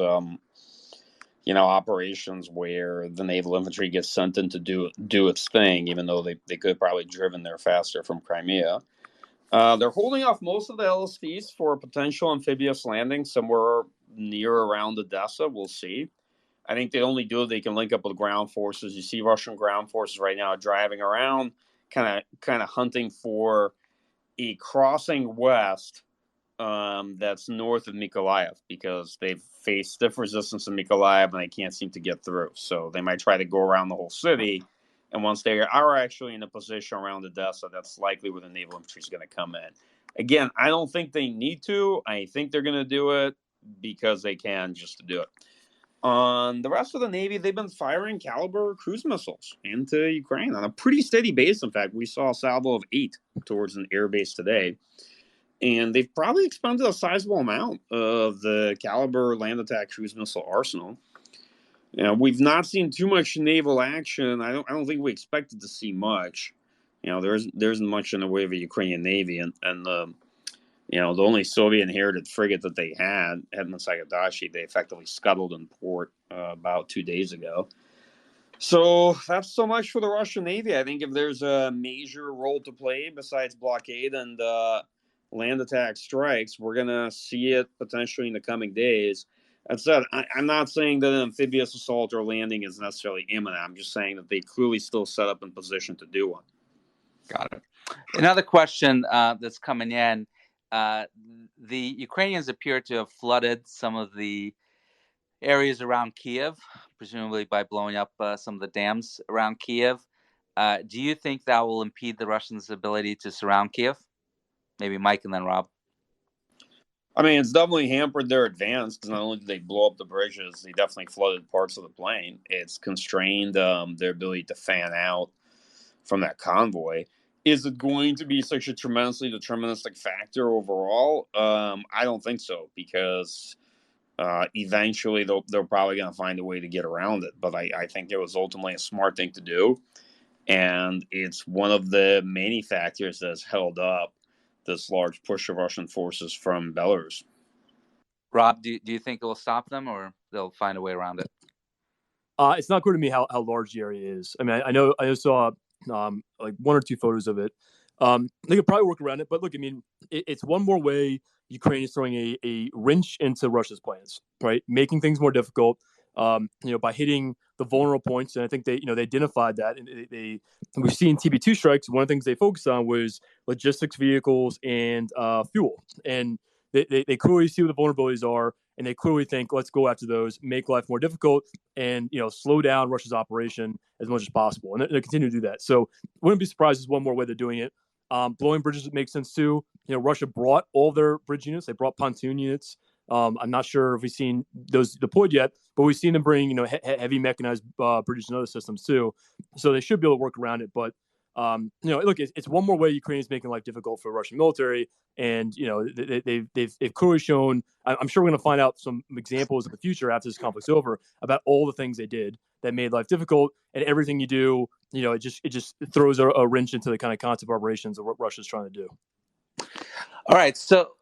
operations where the naval infantry gets sent in to do its thing, even though they could have probably driven there faster from Crimea. They're holding off most of the LSVs for a potential amphibious landing somewhere near around Odessa. We'll see. I think they only do it, they can link up with ground forces. You see Russian ground forces right now driving around, kind of hunting for a crossing west that's north of Mykolaiv, because they've faced stiff resistance in Mykolaiv and they can't seem to get through. So they might try to go around the whole city. And once they are actually in a position around Odessa, that's likely where the naval infantry is going to come in. Again, I don't think they need to. I think they're going to do it because they can, just to do it. On the rest of the Navy, they've been firing Caliber cruise missiles into Ukraine on a pretty steady base. In fact, we saw a salvo of 8 towards an air base today. And they've probably expended a sizable amount of the Caliber land attack cruise missile arsenal. We've not seen too much naval action. I don't think we expected to see much. There isn't much in the way of a Ukrainian Navy, and the only Soviet inherited frigate that they had, Hetman Sagadashi, they effectively scuttled in port about 2 days ago. So that's so much for the Russian Navy. I think if there's a major role to play besides blockade and land attack strikes, we're going to see it potentially in the coming days. That said, I'm not saying that an amphibious assault or landing is necessarily imminent. I'm just saying that they clearly still set up in position to do one. Got it. Another question that's coming in. The Ukrainians appear to have flooded some of the areas around Kiev, presumably by blowing up some of the dams around Kiev. Do you think that will impede the Russians' ability to surround Kiev? Maybe Mike and then Rob. I mean, it's definitely hampered their advance, because not only did they blow up the bridges, they definitely flooded parts of the plain. It's constrained their ability to fan out from that convoy. Is it going to be such a tremendously deterministic factor overall? I don't think so, because Eventually, they're probably going to find a way to get around it. But I think it was ultimately a smart thing to do. And it's one of the many factors that's held up this large push of Russian forces from Belarus. Rob, do you think it will stop them, or they'll find a way around it? It's not clear to me how large the area is. I mean, I saw like one or two photos of it. They could probably work around it, but look, I mean, it's one more way Ukraine is throwing a wrench into Russia's plans, right? Making things more difficult, by hitting the vulnerable points. And I think they identified that. And we've seen TB2 strikes. One of the things they focused on was logistics vehicles and fuel. And they clearly see what the vulnerabilities are, and they clearly think, let's go after those, make life more difficult, and slow down Russia's operation as much as possible. And they continue to do that. So wouldn't be surprised if one more way they're doing it. Blowing bridges makes sense too. Russia brought all their bridge units. They brought pontoon units. I'm not sure if we've seen those deployed yet, but we've seen them bring heavy mechanized bridges and other systems too. So they should be able to work around it. But look, it's one more way Ukraine is making life difficult for the Russian military, and they've clearly shown. I'm sure we're going to find out some examples in the future after this conflict's over about all the things they did that made life difficult, and everything you do, it just throws a wrench into the kind of concept of operations of what Russia's trying to do. All right, so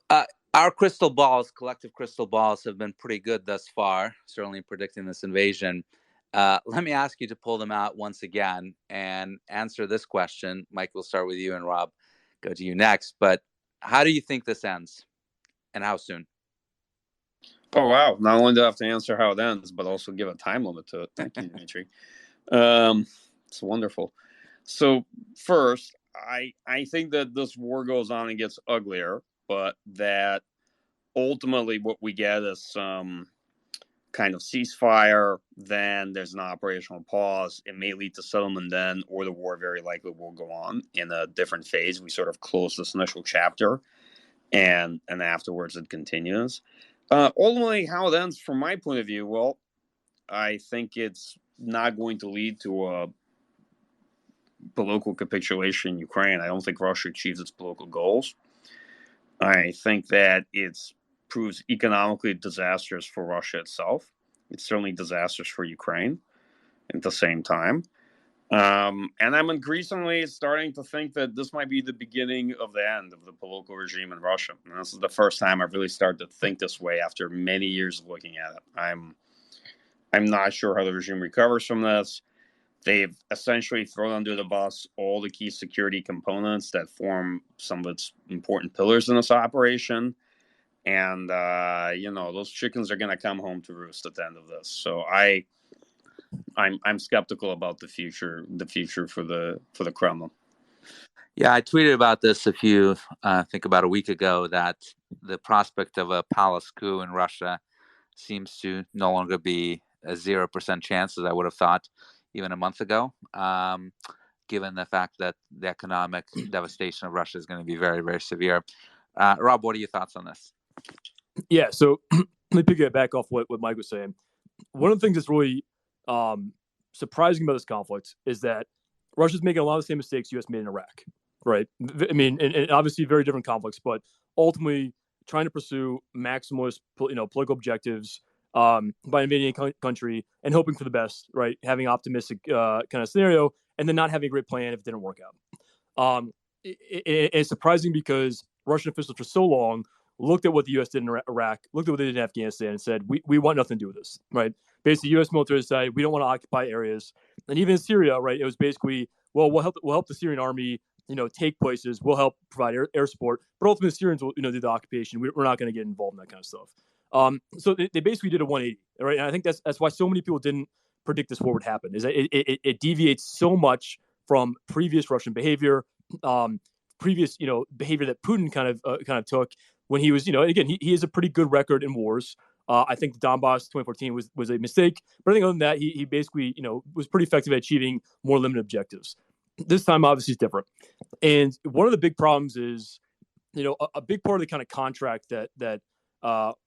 our collective crystal balls, have been pretty good thus far, certainly predicting this invasion. Let me ask you to pull them out once again and answer this question. Mike, we'll start with you, and Rob, go to you next. But how do you think this ends, and how soon? Oh, wow. Not only do I have to answer how it ends, but also give a time limit to it. Thank you, Dimitri. It's wonderful. So first, I think that this war goes on and gets uglier, but that ultimately what we get is some kind of ceasefire, then there's an operational pause. It may lead to settlement then, or the war very likely will go on in a different phase. We sort of close this initial chapter, and afterwards it continues. Ultimately, how it ends from my point of view, well, I think it's not going to lead to a political capitulation in Ukraine. I don't think Russia achieves its political goals. I think that it proves economically disastrous for Russia itself. It's certainly disastrous for Ukraine at the same time. And I'm increasingly starting to think that this might be the beginning of the end of the political regime in Russia. And this is the first time I've really started to think this way after many years of looking at it. I'm not sure how the regime recovers from this. They've essentially thrown under the bus all the key security components that form some of its important pillars in this operation. And, those chickens are going to come home to roost at the end of this. So I'm skeptical about the future for the Kremlin. Yeah, I tweeted about this I think about a week ago, that the prospect of a palace coup in Russia seems to no longer be a 0% chance, as I would have thought even a month ago, given the fact that the economic devastation of Russia is going to be very, very severe. Rob, what are your thoughts on this? Yeah, so let me pick it back off what Mike was saying. One of the things that's really surprising about this conflict is that Russia's making a lot of the same mistakes U.S. made in Iraq, right? I mean, and obviously very different conflicts, but ultimately trying to pursue maximalist, political objectives by invading a country and hoping for the best, right? Having optimistic kind of scenario, and then not having a great plan if it didn't work out. It's surprising because Russian officials for so long looked at what the U.S. did in Iraq, looked at what they did in Afghanistan, and said, we want nothing to do with this, right? Basically, U.S. military decided we don't want to occupy areas. And even in Syria, right, it was basically, well, we'll help the Syrian army, take places. We'll help provide air support. But ultimately, the Syrians will, do the occupation. We're not going to get involved in that kind of stuff. So they basically did a 180, right? And I think that's why so many people didn't predict this war would happen, is that it deviates so much from previous Russian behavior, previous, behavior that Putin kind of took when he was, again, he has a pretty good record in wars. I think the Donbass 2014 was a mistake, but I think other than that, he basically, was pretty effective at achieving more limited objectives. This time, obviously, is different. And one of the big problems is, a big part of the kind of contract that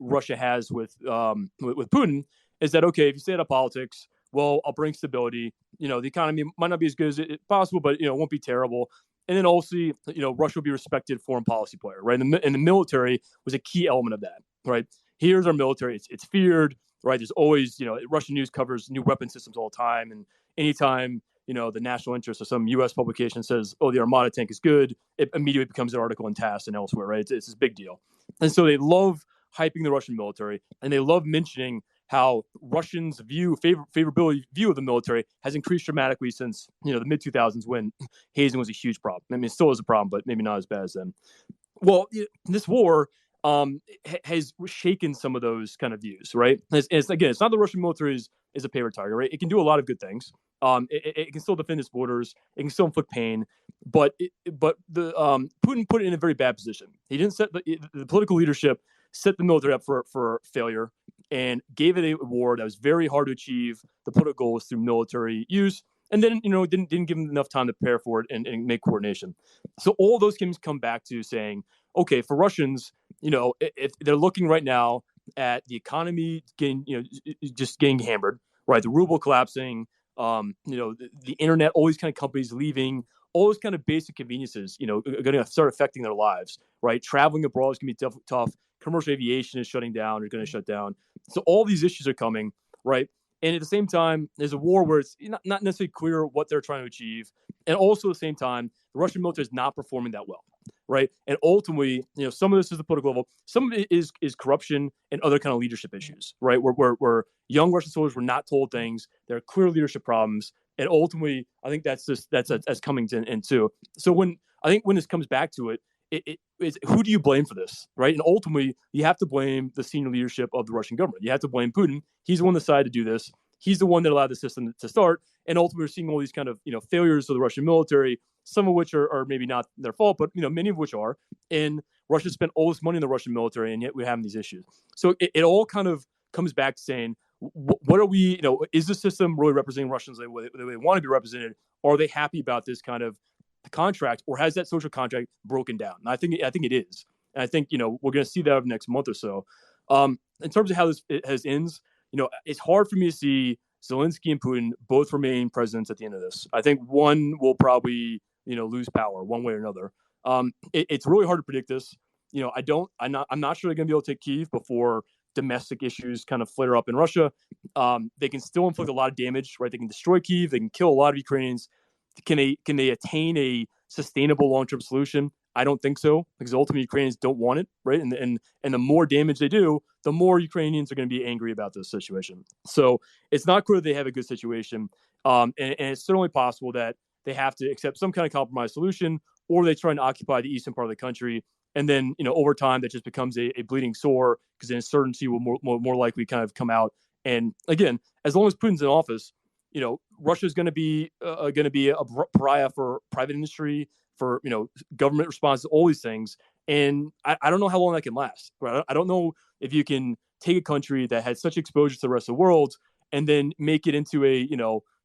Russia has with Putin is that, okay, if you stay out of politics, well, I'll bring stability. The economy might not be as good as it possible, but it won't be terrible. And then also, Russia will be a respected foreign policy player, right? And the military was a key element of that, right? here's our military. It's feared, right? There's always, Russian news covers new weapon systems all the time. And anytime, the national interest of some U.S. publication says, oh, the Armada tank is good, it immediately becomes an article in TASS and elsewhere, right? It's this big deal. And so they love hyping the Russian military, and they love mentioning how Russians' favorability view of the military has increased dramatically since, the mid 2000s when hazing was a huge problem. I mean, it still is a problem, but maybe not as bad as then. Well, this war has shaken some of those kind of views, right? Again, it's not the Russian military is a favorite target, right? It can do a lot of good things. It can still defend its borders. It can still inflict pain, but Putin put it in a very bad position. He didn't set the political leadership set the military up for failure and gave it a war that was very hard to achieve the political goals through military use. And then, didn't give them enough time to prepare for it and make coordination. So all those things come back to saying, okay, for Russians, if they're looking right now at the economy just getting hammered, right? The ruble collapsing, the internet, all these kind of companies leaving, all those kind of basic conveniences, are going to start affecting their lives, right? Traveling abroad is going to be tough. Commercial aviation is shutting down or going to shut down. So all these issues are coming, right? And at the same time, there's a war where it's not necessarily clear what they're trying to achieve. And also at the same time, the Russian military is not performing that well, right? And ultimately, some of this is the political level. Some of it is corruption and other kind of leadership issues, right? Where young Russian soldiers were not told things. There are clear leadership problems. And ultimately, I think that's coming into. So when this comes back to it, it's who do you blame for this, right? And ultimately, you have to blame the senior leadership of the Russian government. You have to blame Putin. He's the one that decided to do this. He's the one that allowed the system to start. And ultimately, we're seeing all these kind of failures of the Russian military, some of which are maybe not their fault, but many of which are. And Russia spent all this money in the Russian military, and yet we're having these issues. So it all kind of comes back to saying, what are we? Is the system really representing Russians the way they want to be represented? Or are they happy about this kind of contract, or has that social contract broken down? And I think it is. And I think we're going to see that over the next month or so. In terms of how this ends, it's hard for me to see Zelensky and Putin both remain presidents at the end of this. I think one will probably lose power one way or another. It's really hard to predict this. I'm not sure they're going to be able to take Kyiv before domestic issues kind of flare up in Russia. They can still inflict a lot of damage, right? They can destroy Kyiv. They can kill a lot of Ukrainians. Can they attain a sustainable long-term solution? I don't think so, because ultimately Ukrainians don't want it, right? And the more damage they do, the more Ukrainians are going to be angry about this situation. So it's not clear they have a good situation, and it's certainly possible that they have to accept some kind of compromise solution, or they try and occupy the eastern part of the country, and then over time that just becomes a bleeding sore, because the insurgency will more likely kind of come out. And again, as long as Putin's in office, Russia is going to be a pariah for private industry, for government response to all these things. And I don't know how long that can last. Right? I don't know if you can take a country that had such exposure to the rest of the world and then make it into a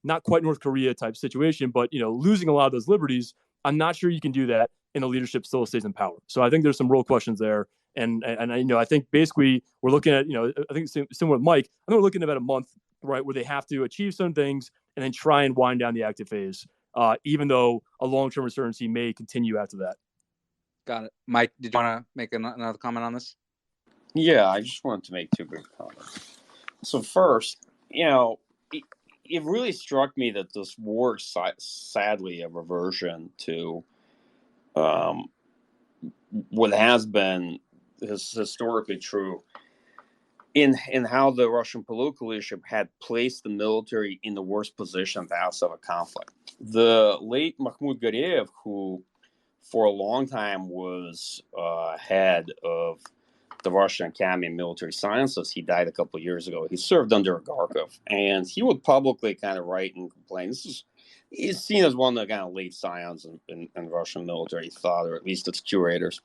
not quite North Korea type situation, but losing a lot of those liberties. I'm not sure you can do that, and the leadership still stays in power. So I think there's some real questions there. And I think basically we're looking at I think similar with Mike. I think we're looking at about a month, right, where they have to achieve some things and then try and wind down the active phase, even though a long-term insurgency may continue after that. Got it. Mike, did you want to make another comment on this? Yeah, I just wanted to make two brief comments. So first, it really struck me that this war is sadly a reversion to what has been historically true in how the Russian political leadership had placed the military in the worst position at the outset of a conflict. The late Mahmoud Gareev, who for a long time was head of the Russian Academy of Military Sciences, he died a couple of years ago. He served under Agarkov, and he would publicly kind of write and complain. He's seen as one of the kind of late scions in Russian military thought, or at least its curators.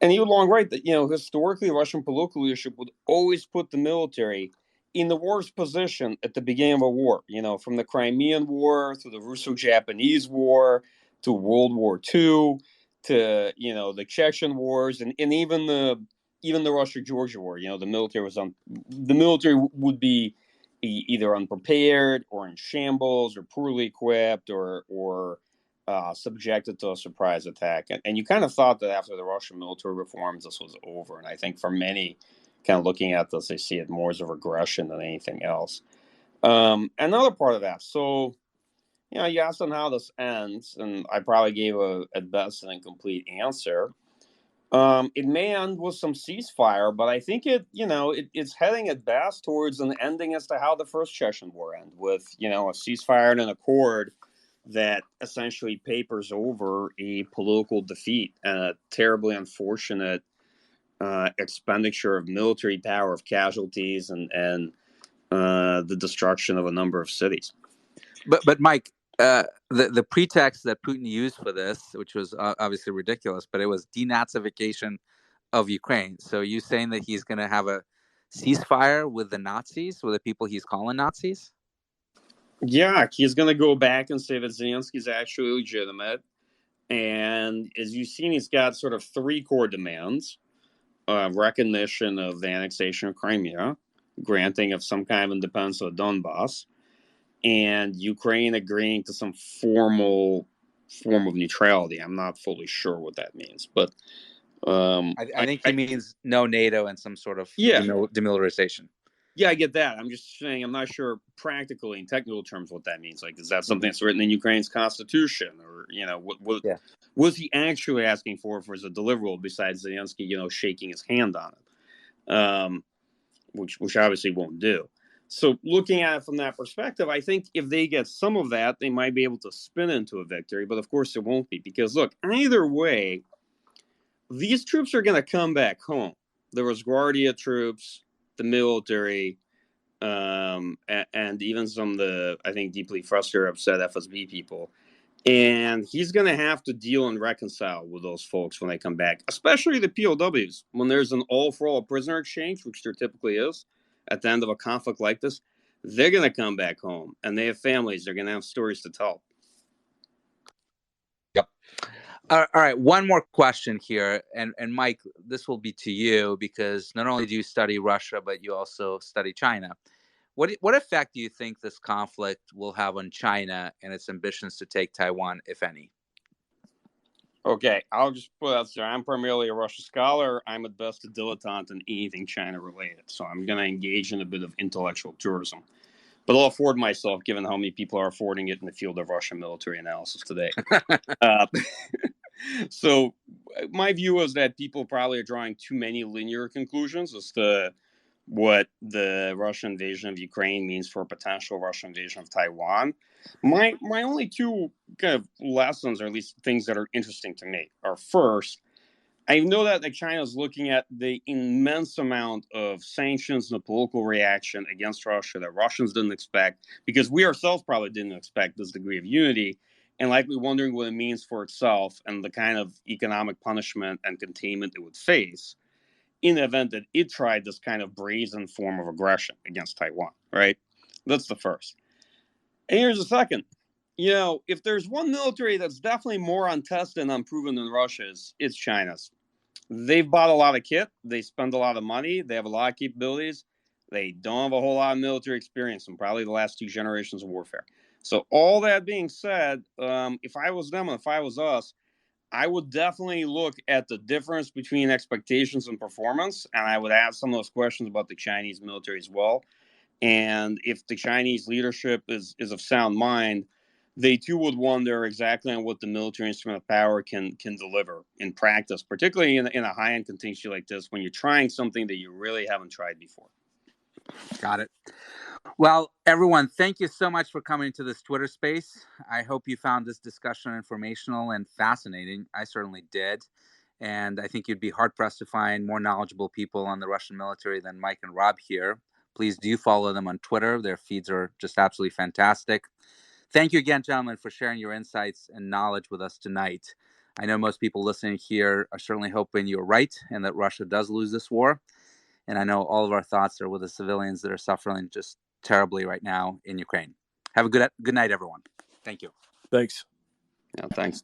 And he would long write that, historically, Russian political leadership would always put the military in the worst position at the beginning of a war. From the Crimean War to the Russo-Japanese War to World War II to the Chechen wars and even the Russia-Georgia war. The military would be either unprepared or in shambles or poorly equipped or subjected to a surprise attack. And you kind of thought that after the Russian military reforms, this was over. And I think for many kind of looking at this, they see it more as a regression than anything else. Another part of that, so you asked on how this ends, and I probably gave at best an incomplete answer. It may end with some ceasefire, but I think it's heading at best towards an ending as to how the first Chechen War ended, with a ceasefire and an accord that essentially papers over a political defeat and a terribly unfortunate expenditure of military power, of casualties, and the destruction of a number of cities. But Mike, the pretext that Putin used for this, which was obviously ridiculous, but it was denazification of Ukraine. So you saying that he's going to have a ceasefire with the Nazis, with the people he's calling Nazis? Yeah, he's going to go back and say that Zelensky is actually legitimate. And as you've seen, he's got sort of three core demands: recognition of the annexation of Crimea, granting of some kind of independence of Donbass, and Ukraine agreeing to some formal form of neutrality. I'm not fully sure what that means, but I think he means no NATO and some sort of demilitarization. Yeah, I get that. I'm just saying I'm not sure practically in technical terms what that means. Like, is that something that's written in Ukraine's constitution, or what was he actually asking for as a deliverable besides Zelensky, shaking his hand on it, which obviously won't do. So looking at it from that perspective, I think if they get some of that, they might be able to spin into a victory. But of course, it won't be, because look, either way, these troops are going to come back home. The Rosgwardia troops, the military, and even some of the, I think, deeply frustrated, upset FSB people. And he's going to have to deal and reconcile with those folks when they come back, especially the POWs. When there's an all-for-all prisoner exchange, which there typically is at the end of a conflict like this, they're going to come back home, and they have families. They're going to have stories to tell. Yep. All right, one more question here, and Mike, this will be to you, because not only do you study Russia, but you also study China. What effect do you think this conflict will have on China and its ambitions to take Taiwan, if any? Okay, I'll just put out there. I'm primarily a Russia scholar. I'm at best a dilettante in anything China related, so I'm going to engage in a bit of intellectual tourism. But I'll afford myself, given how many people are affording it in the field of Russian military analysis today. So my view is that people probably are drawing too many linear conclusions as to what the Russian invasion of Ukraine means for a potential Russian invasion of Taiwan. My only two kind of lessons, or at least things that are interesting to me, are, first, I know that China is looking at the immense amount of sanctions and the political reaction against Russia that Russians didn't expect, because we ourselves probably didn't expect this degree of unity, and likely wondering what it means for itself and the kind of economic punishment and containment it would face in the event that it tried this kind of brazen form of aggression against Taiwan, right? That's the first. And here's the second. If there's one military that's definitely more untested and unproven than Russia's, it's China's. They've bought a lot of kit. They spend a lot of money. They have a lot of capabilities. They don't have a whole lot of military experience in probably the last two generations of warfare. So all that being said, if I was them and if I was us, I would definitely look at the difference between expectations and performance, and I would ask some of those questions about the Chinese military as well. And if the Chinese leadership is of sound mind, they too would wonder exactly on what the military instrument of power can deliver in practice, particularly in a high-end contingency like this, when you're trying something that you really haven't tried before. Got it. Well, everyone, thank you so much for coming to this Twitter space. I hope you found this discussion informational and fascinating. I certainly did. And I think you'd be hard-pressed to find more knowledgeable people on the Russian military than Mike and Rob here. Please do follow them on Twitter. Their feeds are just absolutely fantastic. Thank you again, gentlemen, for sharing your insights and knowledge with us tonight. I know most people listening here are certainly hoping you're right and that Russia does lose this war. And I know all of our thoughts are with the civilians that are suffering just terribly right now in Ukraine. Have a good night, everyone. Thank you. Thanks. Yeah, thanks.